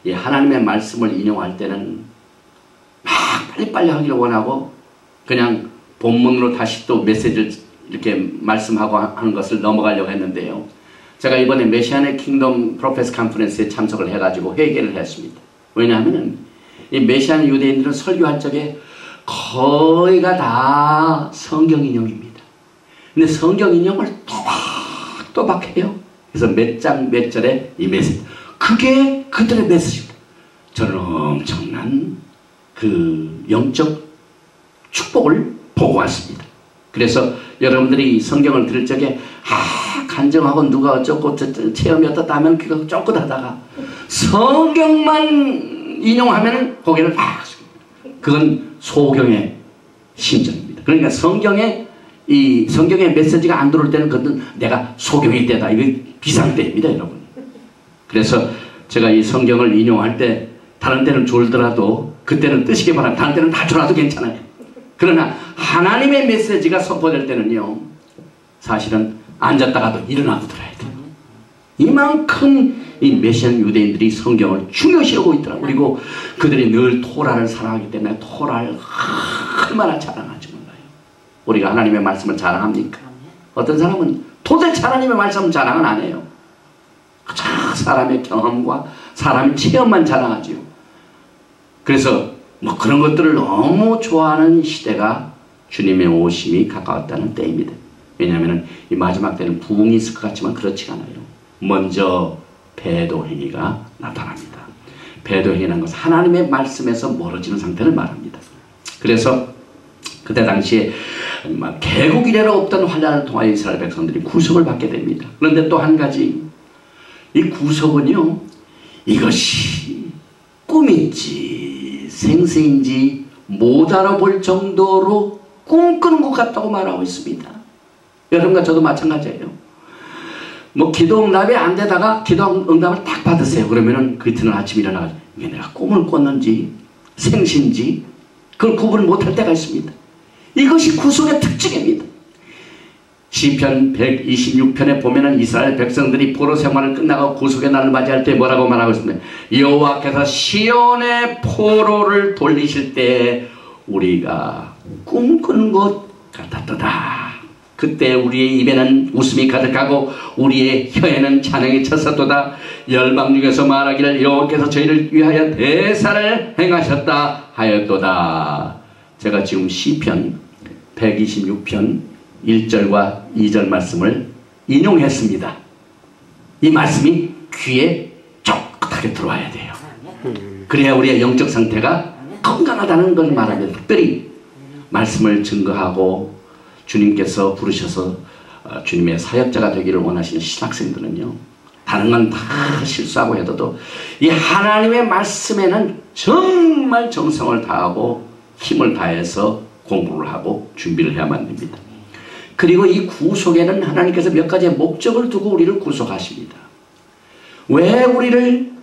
이 하나님의 말씀을 인용할 때는 막 빨리빨리 하기를 원하고 그냥 본문으로 다시 또 메시지를 이렇게 말씀하고 하는 것을 넘어가려고 했는데요. 제가 이번에 메시안의 킹덤 프로페스 컨퍼런스에 참석을 해가지고 회개를 했습니다. 왜냐하면 이 메시안 유대인들은 설교할 적에 거의가 다 성경 인용입니다. 근데 성경 인용을 또박또박 해요. 그래서 몇 장 몇 절에 이 메시지, 그게 그들의 메시지입니다. 저는 엄청난 그 영적 축복을 보고 왔습니다. 그래서 여러분들이 성경을 들을 적에 간증하고 누가 어쩌고 체험이 어떻다 하면 그거 쫓긋하다가 성경만 인용하면 고개를 팍 숙입니다. 그건 소경의 심정입니다. 그러니까 성경의 메시지가 안 들어올 때는 그것은 내가 소경의 때다. 이게 비상때입니다, 여러분. 그래서 제가 이 성경을 인용할 때 다른 때는 졸더라도 그때는 뜨시게 바랍니다. 다른 때는 다 졸아도 괜찮아요. 그러나 하나님의 메시지가 선포될 때는요, 사실은 앉았다가도 일어나고 들어야 돼요. 이만큼 이 메시안 유대인들이 성경을 중요시 여기고 있더라고요. 그리고 그들이 늘 토라를 사랑하기 때문에 토라를 얼마나 자랑하지 몰라요. 우리가 하나님의 말씀을 자랑합니까? 어떤 사람은 도대체 하나님의 말씀을 자랑은 안 해요. 사람의 경험과 사람의 체험만 자랑하지요. 그래서 뭐 그런 것들을 너무 좋아하는 시대가 주님의 오심이 가까웠다는 때입니다. 왜냐하면 이 마지막 때는 부흥이 있을 것 같지만 그렇지 않아요. 먼저 배도 행위가 나타납니다. 배도 행위라는 것은 하나님의 말씀에서 멀어지는 상태를 말합니다. 그래서 그때 당시에 개국 이래로 없던 환난을 통하여 이스라엘 백성들이 구속을 받게 됩니다. 그런데 또 한 가지, 이 구속은요, 이것이 꿈인지 생세인지 못 알아볼 정도로 꿈꾸는 것 같다고 말하고 있습니다. 여러분과 저도 마찬가지예요. 뭐 기도 응답이 안 되다가 기도 응답을 딱 받으세요. 그러면은 그 이튿날 아침 일어나가지고 이게 내가 꿈을 꿨는지 생신지 그걸 구분을 못할 때가 있습니다. 이것이 구속의 특징입니다. 시편 126편에 보면은 이스라엘 백성들이 포로 생활을 끝나고 구속의 날을 맞이할 때 뭐라고 말하고 있습니다. 여호와께서 시온의 포로를 돌리실 때 우리가 꿈꾸는 것 같았도다. 그때 우리의 입에는 웃음이 가득하고 우리의 혀에는 찬양이 찼었도다. 열방 중에서 말하기를 여호와께서 저희를 위하여 대사를 행하셨다 하였도다. 제가 지금 시편 126편 1절과 2절 말씀을 인용했습니다. 이 말씀이 귀에 쫑긋하게 들어와야 돼요. 그래야 우리의 영적 상태가 건강하다는 걸 말합니다. 특별히 말씀을 증거하고 주님께서 부르셔서 주님의 사역자가 되기를 원하시는 신학생들은요, 다른 건 다 실수하고 해도 이 하나님의 말씀에는 정말 정성을 다하고 힘을 다해서 공부를 하고 준비를 해야만 됩니다. 그리고 이 구속에는 하나님께서 몇 가지의 목적을 두고 우리를 구속하십니다. 왜 우리를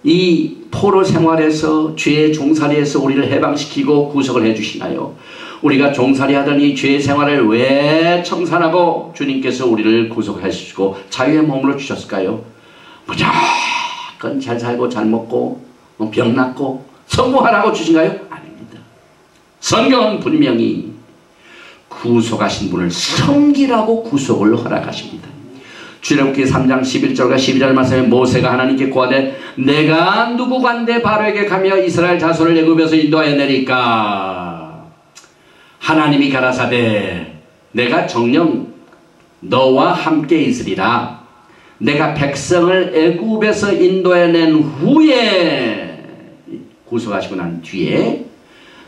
이 포로 생활에서 죄의 종살이에서 우리를 해방시키고 구속을 해주시나요? 우리가 종살이 하던 이 죄의 생활을 왜 청산하고 주님께서 우리를 구속하시고 자유의 몸으로 주셨을까요? 무조건 잘 살고 잘 먹고 병 낫고 성공하라고 주신가요? 아닙니다. 성경은 분명히 구속하신 분을 섬기라고 구속을 허락하십니다. 출애굽기 3장 11절과 12절 말씀에 모세가 하나님께 고하되 내가 누구간데 바로에게 가며 이스라엘 자손을 애굽에서 인도하여 내리까? 하나님이 가라사대 내가 정녕 너와 함께 있으리라. 내가 백성을 애굽에서 인도해 낸 후에 구속하시고 난 뒤에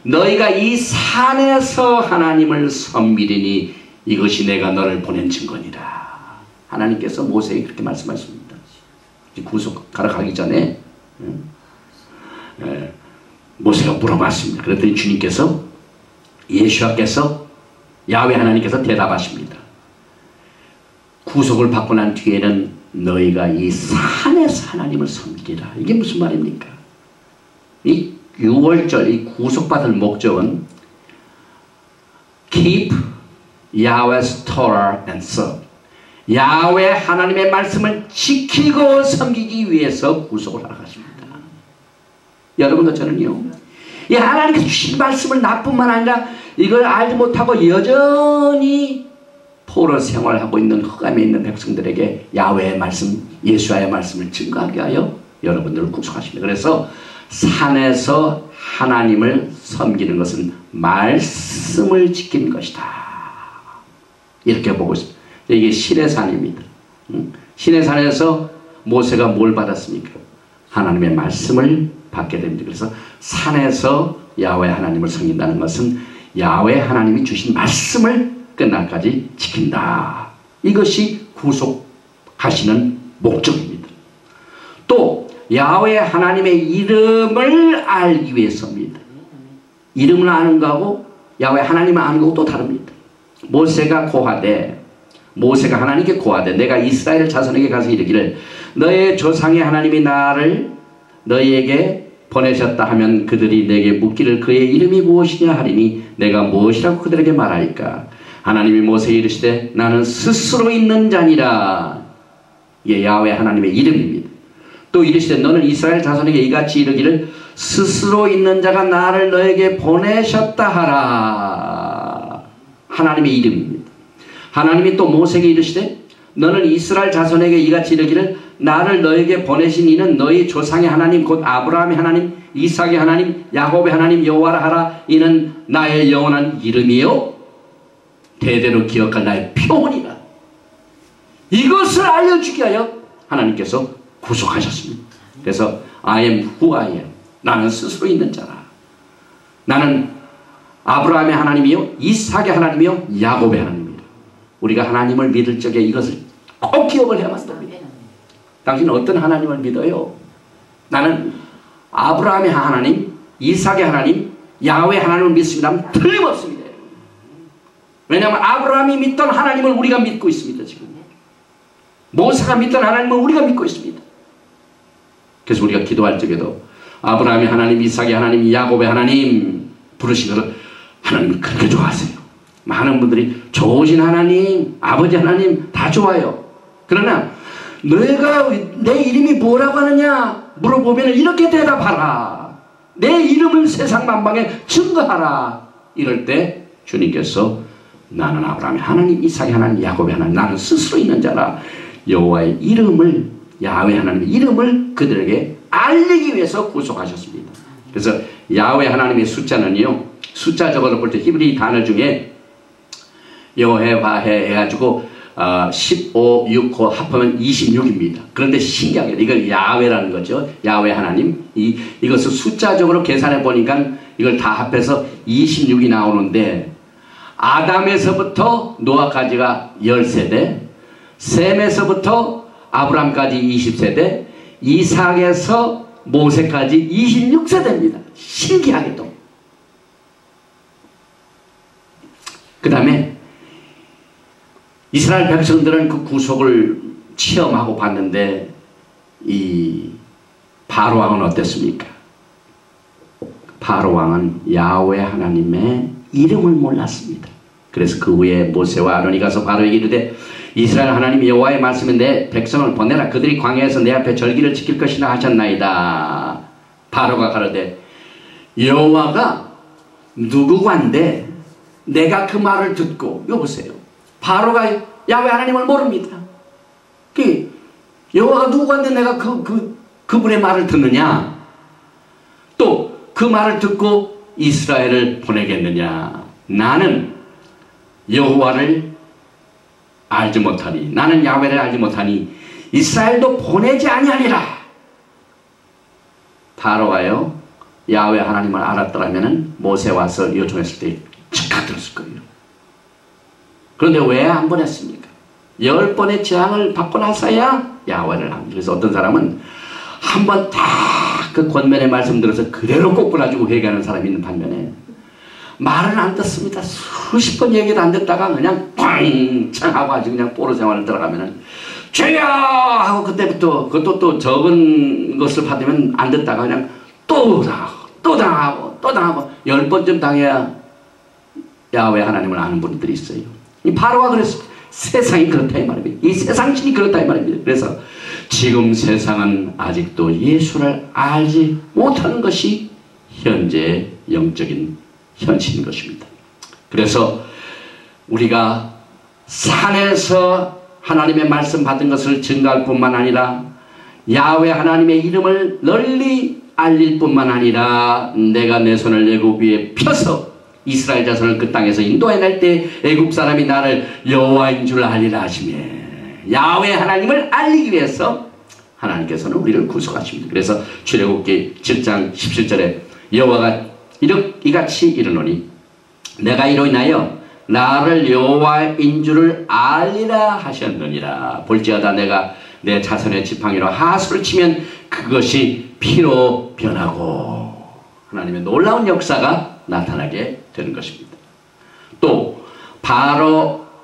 너희가 이 산에서 하나님을 섬기리니 이것이 내가 너를 보낸 증거니라. 하나님께서 모세에게 그렇게 말씀하십니다. 구속하러 가기 전에 모세가 물어봤습니다. 그랬더니 주님께서 예수와께서 야훼 하나님께서 대답하십니다. 구속을 받고 난 뒤에는 너희가 이 산에서 하나님을 섬기리라. 이게 무슨 말입니까? 이 6월절 이 구속받을 목적은 Keep Yahweh's Torah and serve. 야훼 하나님의 말씀을 지키고 섬기기 위해서 구속을 하러 가십니다. 여러분도 저는요, 이 하나님께서 주신 말씀을 나뿐만 아니라 이걸 알지 못하고 여전히 포로 생활하고 있는 흑암에 있는 백성들에게 야훼의 말씀, 예수와의 말씀을 증거하게 하여 여러분들을 구속하십니다. 그래서 산에서 하나님을 섬기는 것은 말씀을 지키는 것이다. 이렇게 보고 있습니다. 이게 시내산입니다. 시내산에서 모세가 뭘 받았습니까? 하나님의 말씀을 받게 됩니다. 그래서 산에서 야훼 하나님을 섬긴다는 것은 야훼 하나님이 주신 말씀을 끝날까지 지킨다. 이것이 구속하시는 목적입니다. 또 야훼 하나님의 이름을 알기 위해서입니다. 이름을 아는 거하고 야훼 하나님을 아는 거하고 또 다릅니다. 모세가 하나님께 고하되 내가 이스라엘 자손에게 가서 이르기를 너의 조상의 하나님이 나를 너희에게 보내셨다 하면 그들이 내게 묻기를 그의 이름이 무엇이냐 하리니 내가 무엇이라고 그들에게 말하리까? 하나님이 모세에 이르시되 나는 스스로 있는 자니라. 이게 야훼 하나님의 이름입니다. 또 이르시되 너는 이스라엘 자손에게 이같이 이르기를 스스로 있는 자가 나를 너에게 보내셨다 하라. 하나님의 이름입니다. 하나님이 또 모세에게 이르시되 너는 이스라엘 자손에게 이같이 이르기를 나를 너에게 보내신 이는 너희 조상의 하나님 곧 아브라함의 하나님 이삭의 하나님 야곱의 하나님 여호와라 하라. 이는 나의 영원한 이름이요 대대로 기억할 나의 표본이라. 이것을 알려주기 위하여 하나님께서 구속하셨습니다. 그래서 I am who I am. 나는 스스로 있는 자라. 나는 아브라함의 하나님이요 이삭의 하나님이요 야곱의 하나님이라. 우리가 하나님을 믿을 적에 이것을 꼭 기억을 해야만 됩니다. 당신은 어떤 하나님을 믿어요? 나는 아브라함의 하나님, 이삭의 하나님, 야훼 하나님을 믿습니다. 틀림없습니다. 왜냐하면 아브라함이 믿던 하나님을 우리가 믿고 있습니다. 지금 모세가 믿던 하나님을 우리가 믿고 있습니다. 그래서 우리가 기도할 적에도 아브라함의 하나님, 이삭의 하나님, 야곱의 하나님 부르신 것을 하나님을 그렇게 좋아하세요. 많은 분들이 좋으신 하나님, 아버지 하나님 다 좋아요. 그러나 너희가 내 이름이 뭐라고 하느냐 물어보면 이렇게 대답하라. 내 이름을 세상 만방에 증거하라. 이럴 때 주님께서 나는 아브라함의 하나님, 이삭의 하나님, 야곱의 하나님, 나는 스스로 있는 자라. 여호와의 이름을, 야훼 하나님의 이름을 그들에게 알리기 위해서 구속하셨습니다. 그래서 야훼 하나님의 숫자는요, 숫자적으로 볼 때 히브리 단어 중에 여호와해 해가지고 15, 6호 합하면 26입니다. 그런데 신기하게 이걸 야훼라는 거죠. 야훼 하나님. 이것을 숫자적으로 계산해 보니까 이걸 다 합해서 26이 나오는데 아담에서부터 노아까지가 10세대, 셈에서부터 아브람까지 20세대, 이삭에서 모세까지 26세대입니다. 신기하게도. 그 다음에 이스라엘 백성들은 그 구속을 체험하고 봤는데 이 바로 왕은 어땠습니까? 바로 왕은 야훼 하나님의 이름을 몰랐습니다. 그래서 그 후에 모세와 아론이 가서 바로에게 이르되 이스라엘 하나님 여호와의 말씀에 내 백성을 보내라. 그들이 광야에서 내 앞에 절기를 지킬 것이라 하셨나이다. 바로가 가로되 여호와가 누구간데 내가 그 말을 듣고, 이거 보세요. 바로가 야훼 하나님을 모릅니다. 여호와가 누구간데 내가 그분의 말을 듣느냐? 또 그 말을 듣고 이스라엘을 보내겠느냐? 나는 여호와를 알지 못하니, 나는 야훼를 알지 못하니 이스라엘도 보내지 아니하리라. 바로가요 야훼 하나님을 알았더라면 모세 와서 요청했을 때 즉각 들었을 거예요. 그런데 왜 안 보냈습니까? 10번의 재앙을 받고 나서야 야훼를 합니다. 그래서 어떤 사람은 한번 딱 그 권면의 말씀 들어서 그대로 꼬꾸라지고 회개하는 사람이 있는 반면에 말은 안 듣습니다. 수십 번 얘기도 안 듣다가 그냥 꽝창 하고 아주 그냥 포로 생활을 들어가면은 죄야 하고 그때부터 그것도 또 적은 것을 받으면 안 듣다가 그냥 또 당하고 10번쯤 당해야 야훼 하나님을 아는 분들이 있어요. 이 바로가 그랬습니다. 세상이 그렇다 이 말입니다. 이 세상신이 그렇다 이 말입니다. 그래서 지금 세상은 아직도 예수를 알지 못하는 것이 현재의 영적인 현실인 것입니다. 그래서 우리가 산에서 하나님의 말씀 받은 것을 증가할 뿐만 아니라 야훼 하나님의 이름을 널리 알릴 뿐만 아니라 내가 내 손을 애굽 위에 펴서 이스라엘 자손을 그 땅에서 인도해낼 때 애굽 사람이 나를 여호와인 줄 알리라 하시며 야훼 하나님을 알리기 위해서 하나님께서는 우리를 구속하십니다. 그래서 출애굽기 7장 17절에 여호와가 이같이 이르노니 내가 이로 인하여 나를 여호와인 줄을 알리라 하셨느니라. 볼지어다 내가 내 자손의 지팡이로 하수를 치면 그것이 피로 변하고 하나님의 놀라운 역사가 나타나게 되는 것입니다. 또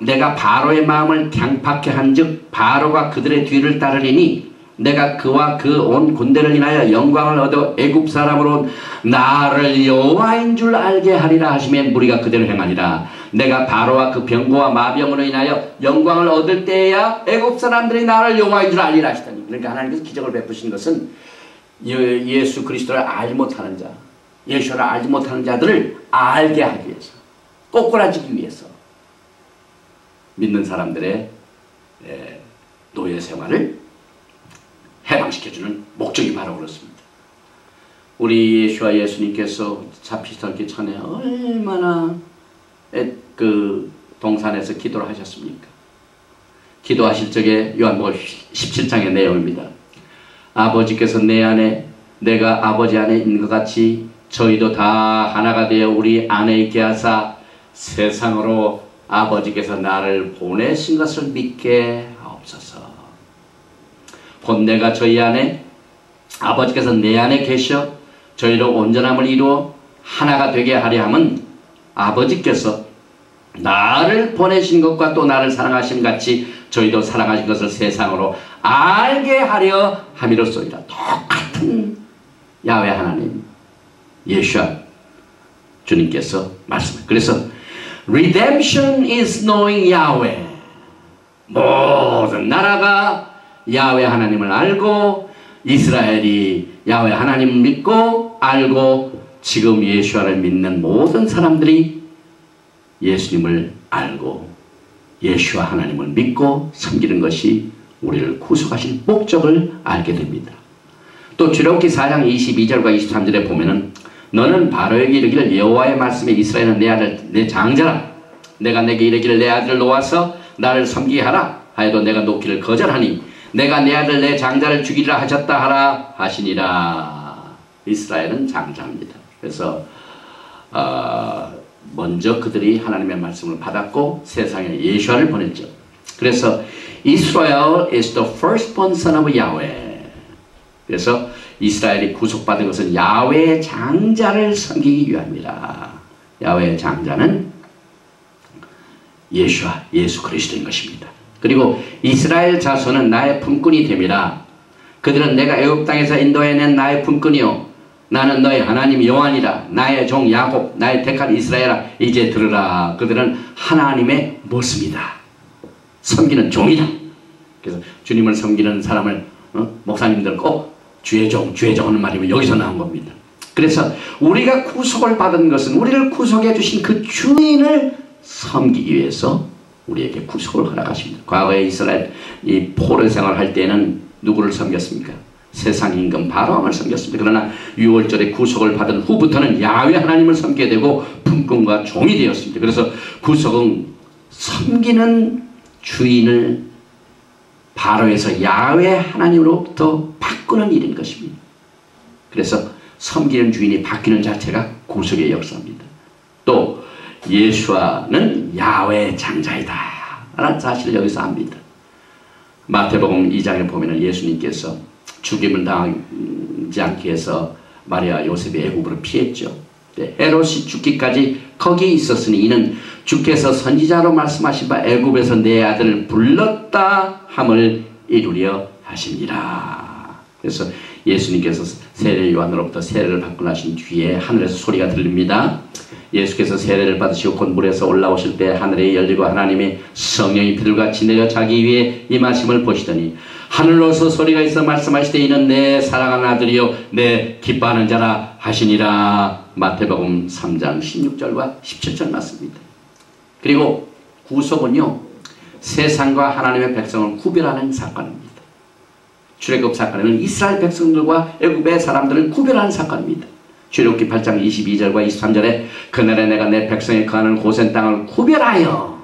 내가 바로의 마음을 강팍해 한즉 바로가 그들의 뒤를 따르리니 내가 그와 그 온 군대를 인하여 영광을 얻어 애굽 사람으로 나를 여호와인 줄 알게 하리라 하시며 무리가 그대로 행하니라. 내가 바로와 그 병거와 마병으로 인하여 영광을 얻을 때에야 애굽 사람들이 나를 여호와인 줄 알리라 하시더니, 그러니까 하나님께서 기적을 베푸신 것은 예수 그리스도를 알지 못하는 자, 예수를 알지 못하는 자들을 알게 하기 위해서, 꼬꾸라지기 위해서 믿는 사람들의 노예 생활을 해방시켜주는 목적이 바로 그렇습니다. 우리 예수와 예수님께서 잡히시기 전에 얼마나 그 동산에서 기도를 하셨습니까? 기도하실 적에 요한복음 17장의 내용입니다. 아버지께서 내 안에 내가 아버지 안에 있는 것 같이 저희도 다 하나가 되어 우리 안에 있게 하사 세상으로 아버지께서 나를 보내신 것을 믿게 하옵소서. 곧 내가 저희 안에 아버지께서 내 안에 계셔 저희로 온전함을 이루어 하나가 되게 하려 함은 아버지께서 나를 보내신 것과 또 나를 사랑하신 같이 저희도 사랑하신 것을 세상으로 알게 하려 함이로소이다. 똑같은 야훼 하나님 예수와 주님께서 말씀을, 그래서 Redemption is knowing Yahweh. 모든 나라가 야훼 하나님을 알고 이스라엘이 야훼 하나님을 믿고 알고 지금 예수와를 믿는 모든 사람들이 예수님을 알고 예수와 하나님을 믿고 섬기는 것이 우리를 구속하실 목적을 알게 됩니다. 또 출애굽기 4장 22절과 23절에 보면은 너는 바로에게 이르기를 여호와의 말씀에 이스라엘은 내 아들 내 장자라. 내가 내게 이르기를 내 아들을 놓아서 나를 섬기게 하라 하여도 내가 놓기를 거절하니 내가 내 아들 내 장자를 죽이리라 하셨다 하라 하시니라. 이스라엘은 장자입니다. 그래서 먼저 그들이 하나님의 말씀을 받았고 세상에 예수와를 보냈죠. 그래서 Israel is the firstborn son of Yahweh. 그래서 이스라엘이 구속받은 것은 야훼의 장자를 섬기기 위함이라. 야훼의 장자는 예수와 예수 그리스도인 것입니다. 그리고 이스라엘 자손은 나의 품꾼이 됨이라. 그들은 내가 애굽 땅에서 인도해낸 나의 품꾼이요 나는 너의 하나님 여호와니라. 나의 종 야곱 나의 택한 이스라엘아 이제 들으라. 그들은 하나님의 모습이다. 섬기는 종이다. 그래서 주님을 섬기는 사람을 목사님들 꼭 주의 종 하는 말이면 여기서 나온 겁니다. 그래서 우리가 구속을 받은 것은 우리를 구속해 주신 그 주인을 섬기기 위해서 우리에게 구속을 허락하십니다. 과거에 이스라엘 이 포로 생활할 때는 누구를 섬겼습니까? 세상 임금 바로왕을 섬겼습니다. 그러나 6월절에 구속을 받은 후부터는 야훼 하나님을 섬기게 되고 품꾼과 종이 되었습니다. 그래서 구속은 섬기는 주인을 바로에서 야훼 하나님으로부터 바꾸는 일인 것입니다. 그래서 섬기는 주인이 바뀌는 자체가 구속의 역사입니다. 또 예수와는 야훼 장자이다 라는 사실을 여기서 압니다. 마태복음 2장에 보면 예수님께서 죽임을 당하지 않기 위해서 마리아 요셉이 애굽으로 피했죠. 헤롯이 죽기까지 거기 있었으니 이는 주께서 선지자로 말씀하신 바 애굽에서 내 아들을 불렀다 함을 이루려 하십니다. 그래서 예수님께서 세례 요한으로부터 세례를 받고 나신 뒤에 하늘에서 소리가 들립니다. 예수께서 세례를 받으시고 곧 물에서 올라오실 때 하늘이 열리고 하나님의 성령이 비둘같이 내려 자기 위에 임하심을 보시더니 하늘로서 소리가 있어 말씀하시되 이는 내 사랑하는 아들이요 내 기뻐하는 자라 하시니라. 마태복음 3장 16절과 17절 말씀입니다. 그리고 구속은요 세상과 하나님의 백성을 구별하는 사건입니다. 출애굽 사건에는 이스라엘 백성들과 애굽의 사람들을 구별하는 사건입니다. 출애굽기 8장 22절과 23절에 그날에 내가 내 백성이 거하는 고센 땅을 구별하여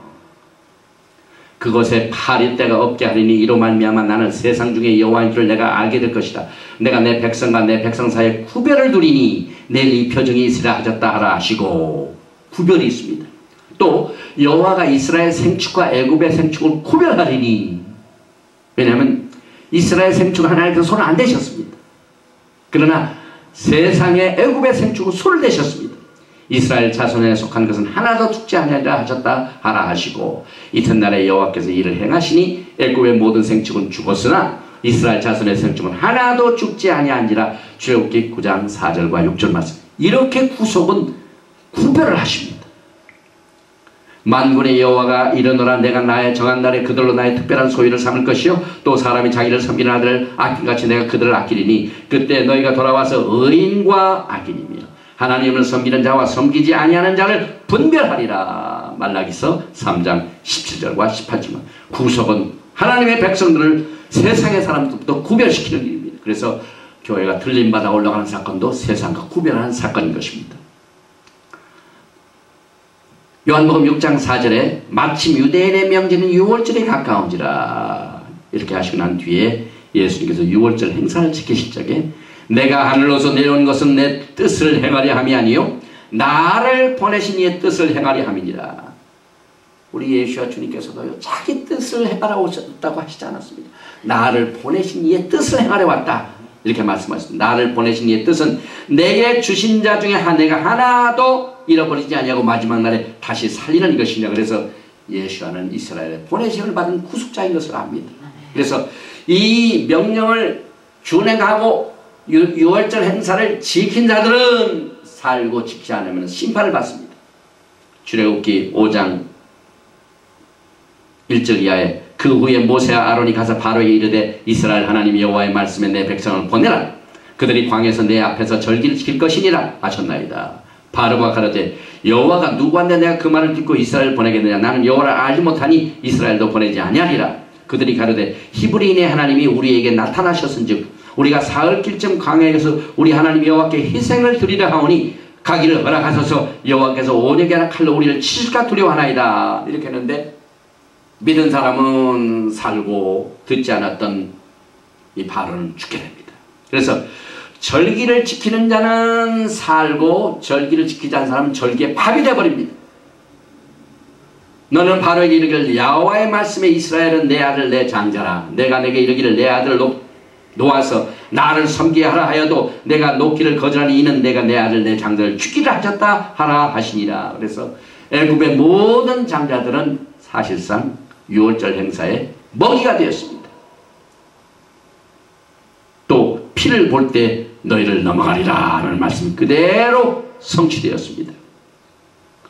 그곳에 파릴 데가 없게 하리니 이로 말미암아 나는 세상 중에 여호와인 줄 내가 알게 될 것이다. 내가 내 백성과 내 백성 사이에 구별을 두리니 내일 이 표징이 있으라 하셨다 하라 하시고 구별이 있습니다. 또 여호와가 이스라엘 생축과 애굽의 생축을 구별하리니 왜냐하면 이스라엘 생축은 하나님께서 손을 안 대셨습니다. 그러나 세상의 애굽의 생축은 손을 대셨습니다. 이스라엘 자손에 속한 것은 하나도 죽지 아니하리라 하셨다 하라 하시고 이튿날에 여호와께서 이를 행하시니 애굽의 모든 생축은 죽었으나 이스라엘 자손의 생축은 하나도 죽지 아니한지라. 출애굽기 9장 4절과 6절 말씀. 이렇게 구속은 구별을 하십니다. 만군의 여호와가 이르노라 내가 나의 정한 날에 그들로 나의 특별한 소유를 삼을 것이요 또 사람이 자기를 섬기는 아들을 아낌같이 내가 그들을 아끼리니 그때 너희가 돌아와서 의인과 악인이며 하나님을 섬기는 자와 섬기지 아니하는 자를 분별하리라. 말라기서 3장 17절과 18절. 구속은 하나님의 백성들을 세상의 사람들부터 구별시키는 일입니다. 그래서 교회가 들림받아 올라가는 사건도 세상과 구별하는 사건인 것입니다. 요한복음 6장 4절에 마침 유대인의 명절인 6월절에 가까운지라 이렇게 하시고 난 뒤에 예수님께서 6월절 행사를 지키실 적에 내가 하늘로서 내려온 것은 내 뜻을 행하려 함이 아니요 나를 보내신 이의 뜻을 행하려 함이니라. 우리 예수와 주님께서도요 자기 뜻을 행하러 오셨다고 하시지 않았습니다. 나를 보내신 이의 뜻을 행하려 왔다 이렇게 말씀하셨습니다. 나를 보내신 이의 뜻은 내게 주신 자 중에 내가 하나도 잃어버리지 아니하고 마지막 날에 다시 살리는 것이냐. 그래서 예수와는 이스라엘의 보내심을 받은 구속자인 것을 압니다. 그래서 이 명령을 준행하고 6월절 행사를 지킨 자들은 살고 지키지 않으면 심판을 받습니다. 출애굽기 5장 1절 이하에 그 후에 모세와 아론이 가서 바로에게 이르되 이스라엘 하나님 여호와의 말씀에 내 백성을 보내라. 그들이 광야에서 내 앞에서 절기를 지킬 것이니라 하셨나이다. 바로가 가로되 여호와가 누구한테 내가 그 말을 듣고 이스라엘을 보내겠느냐. 나는 여호와를 알지 못하니 이스라엘도 보내지 아니하리라. 그들이 가로되 히브리인의 하나님이 우리에게 나타나셨은즉 우리가 사흘길쯤 광야에서 우리 하나님 여호와께 희생을 드리려 하오니 가기를 허락하소서. 여호와께서 온역이나 칼로 우리를 치실까 두려워하나이다. 이렇게 했는데 믿은 사람은 살고 듣지 않았던 이 바로는 죽게 됩니다. 그래서 절기를 지키는 자는 살고 절기를 지키지 않은 사람은 절기에 파비되어 버립니다. 너는 바로에게 이르기를 여호와의 말씀에 이스라엘은 내 아들 내 장자라. 내가 내게 이르기를 내 아들을 놓아서 나를 섬기게 하라 하여도 내가 놓기를 거절하니 이는 내가 내 아들 내 장자를 죽이라 하셨다 하라 하시니라. 그래서 애굽의 모든 장자들은 사실상 유월절 행사의 먹이가 되었습니다. 또 피를 볼 때 너희를 넘어가리라 하는 말씀이 그대로 성취되었습니다.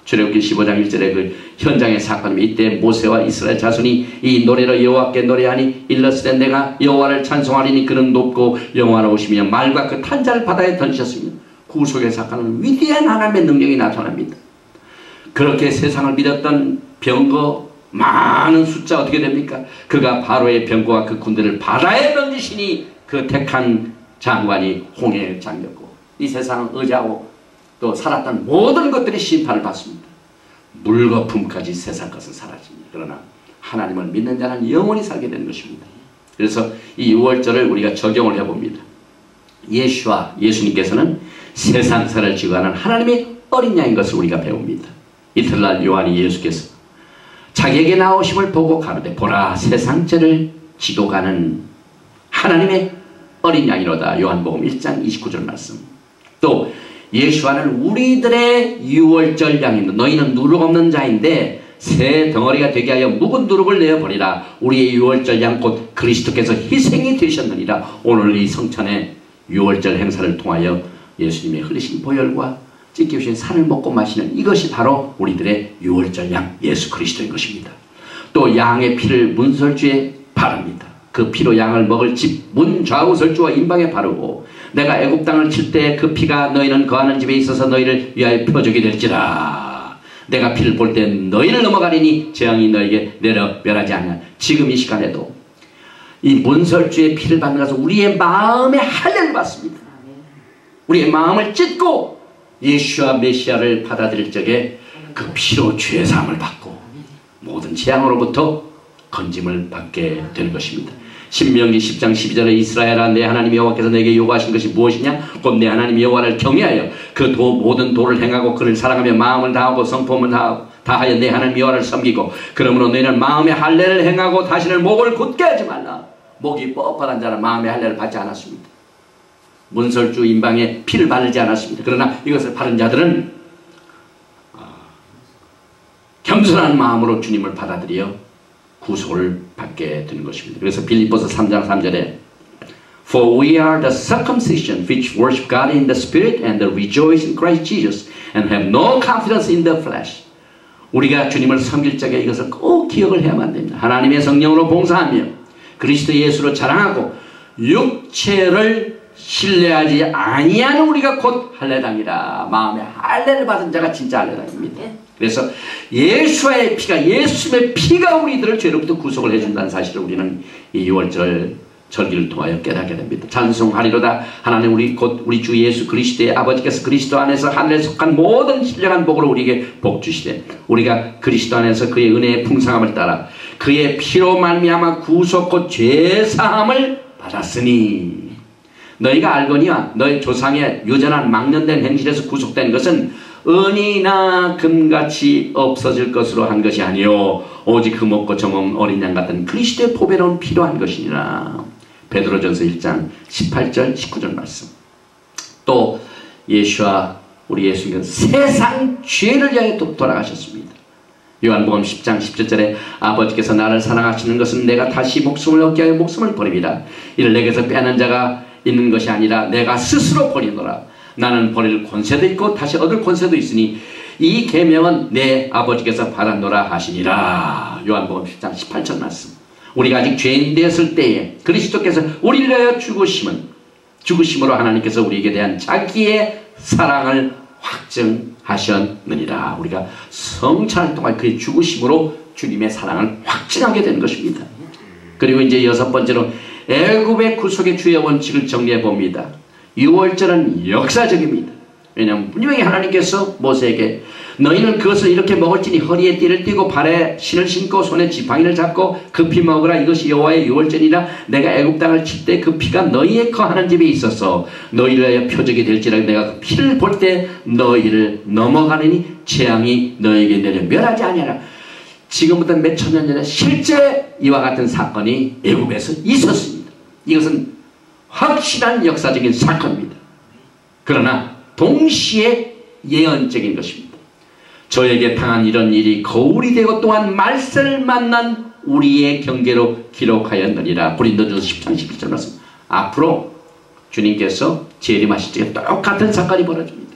출애굽기 15장 1절에 그 현장의 사건이 이때 모세와 이스라엘 자손이 이 노래로 여호와께 노래하니 일렀으되 내가 여호와를 찬송하리니 그는 높고 영화로우시며 말과 그 탄자를 바다에 던지셨으며 구속의 사건은 위대한 하나님의 능력이 나타납니다. 그렇게 세상을 믿었던 병거 많은 숫자 어떻게 됩니까? 그가 바로의 병거와 그 군대를 바다에 던지시니 그 택한 장관이 홍해에 잠겼고 이 세상을 의지하고 또 살았던 모든 것들이 심판을 받습니다. 물거품까지 세상 것은 사라집니다. 그러나 하나님을 믿는 자는 영원히 살게 되는 것입니다. 그래서 이 유월절을 우리가 적용을 해봅니다. 예수님께서는 세상사를 지고하는 하나님의 어린 양인 것을 우리가 배웁니다. 이튿날 요한이 예수께서 자기에게 나오심을 보고 가로되 보라 세상죄를 지고 가는 하나님의 어린 양이로다. 요한복음 1장 29절 말씀. 또 예수와는 우리들의 유월절 양입니다. 너희는 누룩 없는 자인데 새 덩어리가 되게 하여 묵은 누룩을 내어버리라. 우리의 유월절 양 곧 그리스도께서 희생이 되셨느니라. 오늘 이 성찬의 유월절 행사를 통하여 예수님의 흘리신 보혈과 찢기우신 살을 먹고 마시는 이것이 바로 우리들의 유월절 양 예수 그리스도인 것입니다. 또 양의 피를 문설주에 바릅니다. 그 피로 양을 먹을 집 문 좌우 설주와 임방에 바르고 내가 애굽 땅을 칠 때 그 피가 너희는 거하는 집에 있어서 너희를 위하여 표적이 될지라. 내가 피를 볼 때 너희를 넘어가리니 재앙이 너희에게 내려 멸하지 않냐. 지금 이 시간에도 이 문설주의 피를 받는 것은 우리의 마음의 할례를 받습니다. 우리의 마음을 찢고 예수와 메시아를 받아들일 적에 그 피로 죄사함을 받고 모든 재앙으로부터 건짐을 받게 되는 것입니다. 신명기 10장 12절에 이스라엘아 내 하나님 여호와께서 내게 요구하신 것이 무엇이냐 곧 내 하나님 여호와를 경외하여 그 모든 도를 행하고 그를 사랑하며 마음을 다하고 성품을 다하여 내 하나님 여호와를 섬기고 그러므로 너희는 마음의 할례를 행하고 다시는 목을 굳게 하지 말라. 목이 뻣뻣한 자는 마음의 할례를 받지 않았습니다. 문설주 임방에 피를 바르지 않았습니다. 그러나 이것을 바른 자들은 겸손한 마음으로 주님을 받아들여 구속을 받게 되는 것입니다. 그래서 빌립보서 3장 3절에 For we are the circumcision which worship God in the Spirit and rejoice in Christ Jesus and have no confidence in the flesh. 우리가 주님을 섬길 적에 이것을 꼭 기억을 해야만 됩니다. 하나님의 성령으로 봉사하며 그리스도 예수로 자랑하고 육체를 신뢰하지 아니하는 우리가 곧 할례당이라. 마음의 할례를 받은 자가 진짜 할례당입니다. 그래서 예수의 피가 예수의 피가 우리들을 죄로부터 구속을 해준다는 사실을 우리는 이 유월절 절기를 통하여 깨닫게 됩니다. 찬송하리로다. 하나님 우리 주 예수 그리스도의 아버지께서 그리스도 안에서 하늘에 속한 모든 신령한 복으로 우리에게 복 주시되 우리가 그리스도 안에서 그의 은혜의 풍성함을 따라 그의 피로 말미암아 구속 곧 죄사함을 받았으니 너희가 알거니와 너희 조상의 유전한 망년된 행실에서 구속된 것은 은이나 금같이 없어질 것으로 한 것이 아니요 오직 흠없고 점없는 어린 양 같은 그리스도의 보배로운 피로 한 것이니라. 베드로전서 1장 18절 19절 말씀. 또 예수와 우리 예수님은 세상 죄를 위하여 돌아가셨습니다. 요한복음 10장 17절에 아버지께서 나를 사랑하시는 것은 내가 다시 목숨을 얻게 하여 목숨을 버립니다. 이를 내게서 빼앗는 자가 있는 것이 아니라 내가 스스로 버리노라. 나는 버릴 권세도 있고 다시 얻을 권세도 있으니 이 계명은 내 아버지께서 받았노라 하시니라. 요한복음 10장 18절 말씀. 우리가 아직 죄인 되었을 때에 그리스도께서 우리를 위하여 죽으심으로 하나님께서 우리에게 대한 자기의 사랑을 확증하셨느니라. 우리가 성찬을 통해 그의 죽으심으로 주님의 사랑을 확증하게 되는 것입니다. 그리고 이제 여섯 번째로 애굽의 구속의 주의 원칙을 정리해 봅니다. 유월절은 역사적입니다. 왜냐하면 분명히 하나님께서 모세에게 너희는 그것을 이렇게 먹을지니 허리에 띠를 띠고 발에 신을 신고 손에 지팡이를 잡고 그 피 먹으라. 이것이 여호와의 유월절이라. 내가 애굽 땅을 칠 때 그 피가 너희의 거하는 집에 있어서 너희를 위하여 표적이 될지라. 내가 그 피를 볼 때 너희를 넘어가느니 재앙이 너희에게 내려 멸하지 아니하라. 지금부터 몇천 년 전에 실제 이와 같은 사건이 애굽에서 있었습니다. 이것은 확실한 역사적인 사건입니다. 그러나 동시에 예언적인 것입니다. 저에게 당한 이런 일이 거울이 되고 또한 말세를 만난 우리의 경계로 기록하였느니라. 고린도전서 10장 11절 말씀. 앞으로 주님께서 재림하실 때 똑같은 사건이 벌어집니다.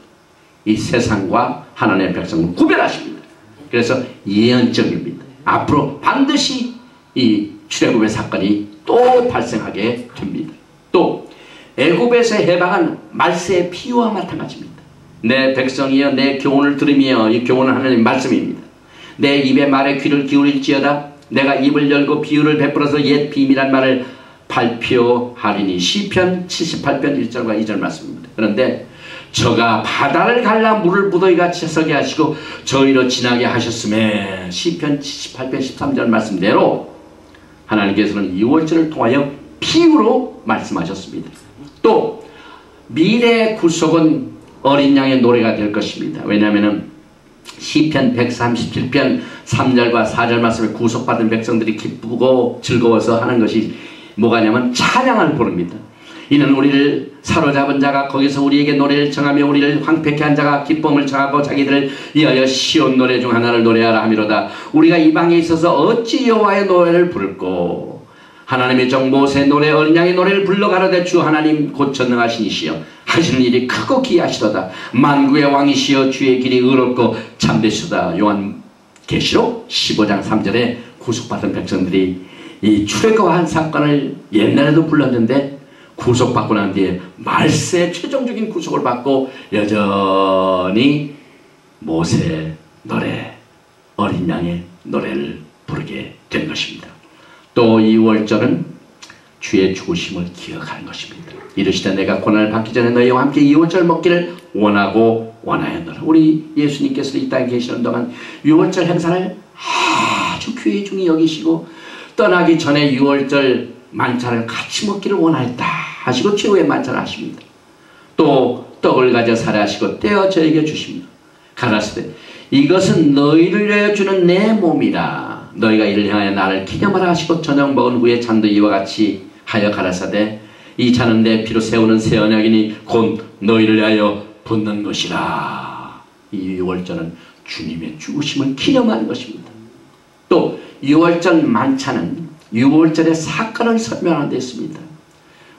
이 세상과 하나님의 백성을 구별하십니다. 그래서 예언적입니다. 앞으로 반드시 이 출애굽의 사건이 또 발생하게 됩니다. 또 애굽에서 해방한 말세의 피와 마찬가지입니다. 내 백성이여 내 교훈을 들으며, 이 교훈은 하나님의 말씀입니다. 내 입의 말에 귀를 기울일지어다. 내가 입을 열고 비유를 베풀어서 옛 비밀한 말을 발표하리니. 시편 78편 1절과 2절 말씀입니다. 그런데 저가 바다를 갈라 물을 무더기같이 서게 하시고 저희로 지나게 하셨음에, 시편 78편 13절 말씀대로 하나님께서는 유월절을 통하여 비유로 말씀하셨습니다. 또 미래의 구속은 어린 양의 노래가 될 것입니다. 왜냐하면 시편 137편 3절과 4절 말씀에 구속받은 백성들이 기쁘고 즐거워서 하는 것이 뭐가냐면 찬양을 부릅니다. 이는 우리를 사로잡은 자가 거기서 우리에게 노래를 청하며 우리를 황폐케 한 자가 기쁨을 청하고 자기들을 위하여 시온 노래 중 하나를 노래하라 하미로다. 우리가 이방에 있어서 어찌 여호와의 노래를 부를꼬. 하나님의 종 모세의 노래 어린 양의 노래를 불러 가로되 주 하나님 곧 전능하신 이시여 하시는 일이 크고 기이하시도다. 만국의 왕이시여 주의 길이 의롭고 참되시도다. 요한계시록 15장 3절에 구속받은 백성들이 이 출애굽한 사건을 옛날에도 불렀는데 구속받고 난 뒤에 말세 최종적인 구속을 받고 여전히 모세의 노래 어린 양의 노래를 부르게 된 것입니다. 또 이 월절은 주의 죽으심을 기억하는 것입니다. 이르시되 내가 고난을 받기 전에 너희와 함께 이 월절 먹기를 원하고 원하였노라. 우리 예수님께서 이 땅에 계시는 동안 유월절 행사를 아주 귀중히 여기시고 떠나기 전에 유월절 만찬을 같이 먹기를 원하였다 하시고 최후의 만찬을 하십니다. 또 떡을 가져 살해하시고 떼어 저에게 주십니다. 가라사대 이것은 너희를 위하여 주는 내 몸이라. 너희가 이를 향하여 나를 기념하라 하시고 저녁 먹은 후에 잔도 이와 같이 하여 가라사대 이 잔은 내 피로 세우는 새 언약이니 곧 너희를 위하여 붓는 것이라. 이 유월절은 주님의 죽으심을 기념하는 것입니다. 또 유월절 만찬은 유월절의 사건을 설명하는 데 있습니다.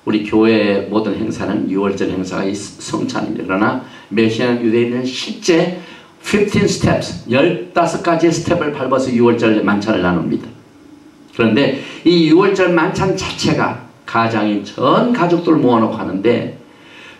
우리 교회의 모든 행사는 유월절 행사가 성찬입니다. 그러나 메시안 유대인은 실제 15 steps, 15가지의 스텝을 밟아서 유월절 만찬을 나눕니다. 그런데 이 유월절 만찬 자체가 가장인 전 가족들을 모아놓고 하는데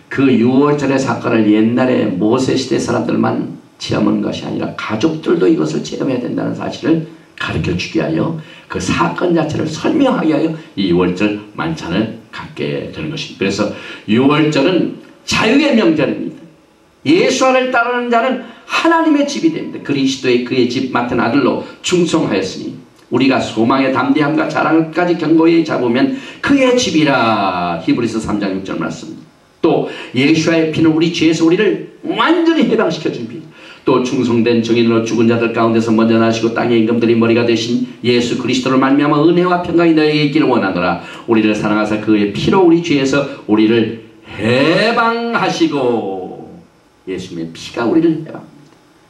그 유월절의 사건을 옛날에 모세시대 사람들만 체험한 것이 아니라 가족들도 이것을 체험해야 된다는 사실을 가르쳐주기 위하여 그 사건 자체를 설명하기 위하여 이 유월절 만찬을 갖게 되는 것입니다. 그래서 유월절은 자유의 명절입니다. 예수 안을 따르는 자는 하나님의 집이 됩니다. 그리스도의 그의 집 맡은 아들로 충성하였으니 우리가 소망의 담대함과 자랑까지 견고히 잡으면 그의 집이라. 히브리서 3장 6절 말씀. 또 예수의 피는 우리 죄에서 우리를 완전히 해방시켜 준 피. 또 충성된 정인으로 죽은 자들 가운데서 먼저 나시고 땅의 임금들이 머리가 되신 예수 그리스도를 말미암아 은혜와 평강이 너희에게 있기를 원하노라. 우리를 사랑하사 그의 피로 우리 죄에서 우리를 해방하시고. 예수님의 피가 우리를 해방합니다.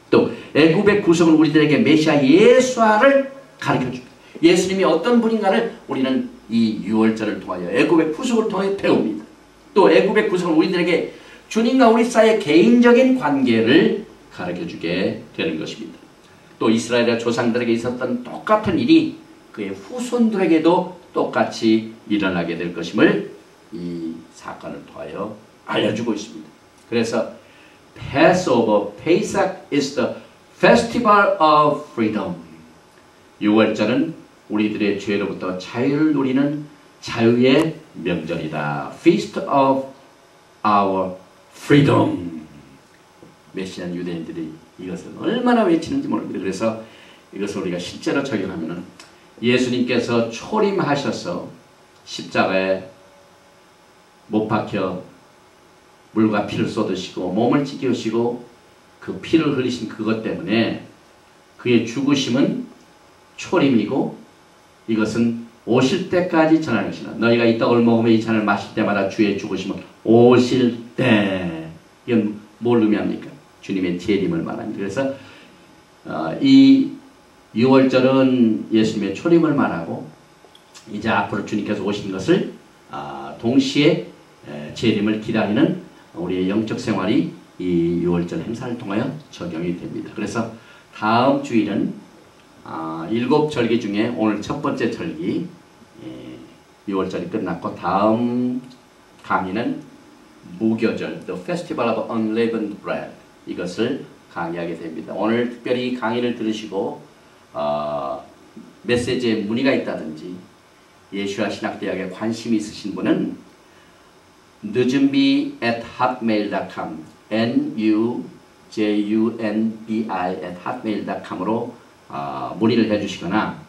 또 애굽의 구속은 우리들에게 메시아 예수아를 가르쳐줍니다. 예수님이 어떤 분인가를 우리는 이 유월절을 통하여 애굽의 구속을 통해 배웁니다. 또 애굽의 구속은 우리들에게 주님과 우리 사이의 개인적인 관계를 가르쳐주게 되는 것입니다. 또 이스라엘의 조상들에게 있었던 똑같은 일이 그의 후손들에게도 똑같이 일어나게 될 것임을 이 사건을 통하여 알려주고 있습니다. 그래서 Passover, Pesach is the festival of freedom. 유월절은 우리들의 죄로부터 자유를 누리는 자유의 명절이다. Feast of our freedom. 메시안 유대인들이 이것을 얼마나 외치는지 모릅니다. 그래서 이것을 우리가 실제로 적용하면 예수님께서 초림하셔서 십자가에 못 박혀 물과 피를 쏟으시고 몸을 찢기시고 그 피를 흘리신 그것 때문에 그의 죽으심은 초림이고 이것은 오실 때까지 전하는 것이다. 너희가 이 떡을 먹으며 이 잔을 마실 때마다 주의 죽으심을 오실 때. 이건 뭘 의미합니까? 주님의 재림을 말합니다. 그래서 이 6월절은 예수님의 초림을 말하고 이제 앞으로 주님께서 오시는 것을 동시에 재림을 기다리는 우리의 영적 생활이 이 6월절 행사를 통하여 적용이 됩니다. 그래서 다음 주일은 7절기 중에 오늘 첫 번째 절기 6월절이 끝났고 다음 강의는 무교절 The Festival of Unleavened Bread 이것을 강의하게 됩니다. 오늘 특별히 강의를 들으시고 메시지에 문의가 있다든지 예수와 신학대학에 관심이 있으신 분은 nujunbi@hotmail.com nujunbi@hotmail.com으로 문의를 해주시거나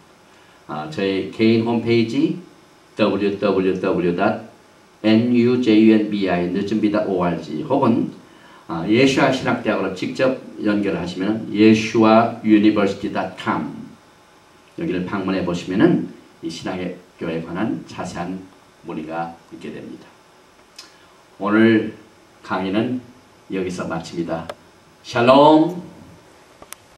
저희 개인 홈페이지 www.nujunbi.org 혹은 예수와 신학대학으로 직접 연결하시면 yeshuauniversity.com 여기를 방문해 보시면은 이 신학의 교회에 관한 자세한 문의가 있게 됩니다. 오늘 강의는 여기서 마칩니다. 샬롬.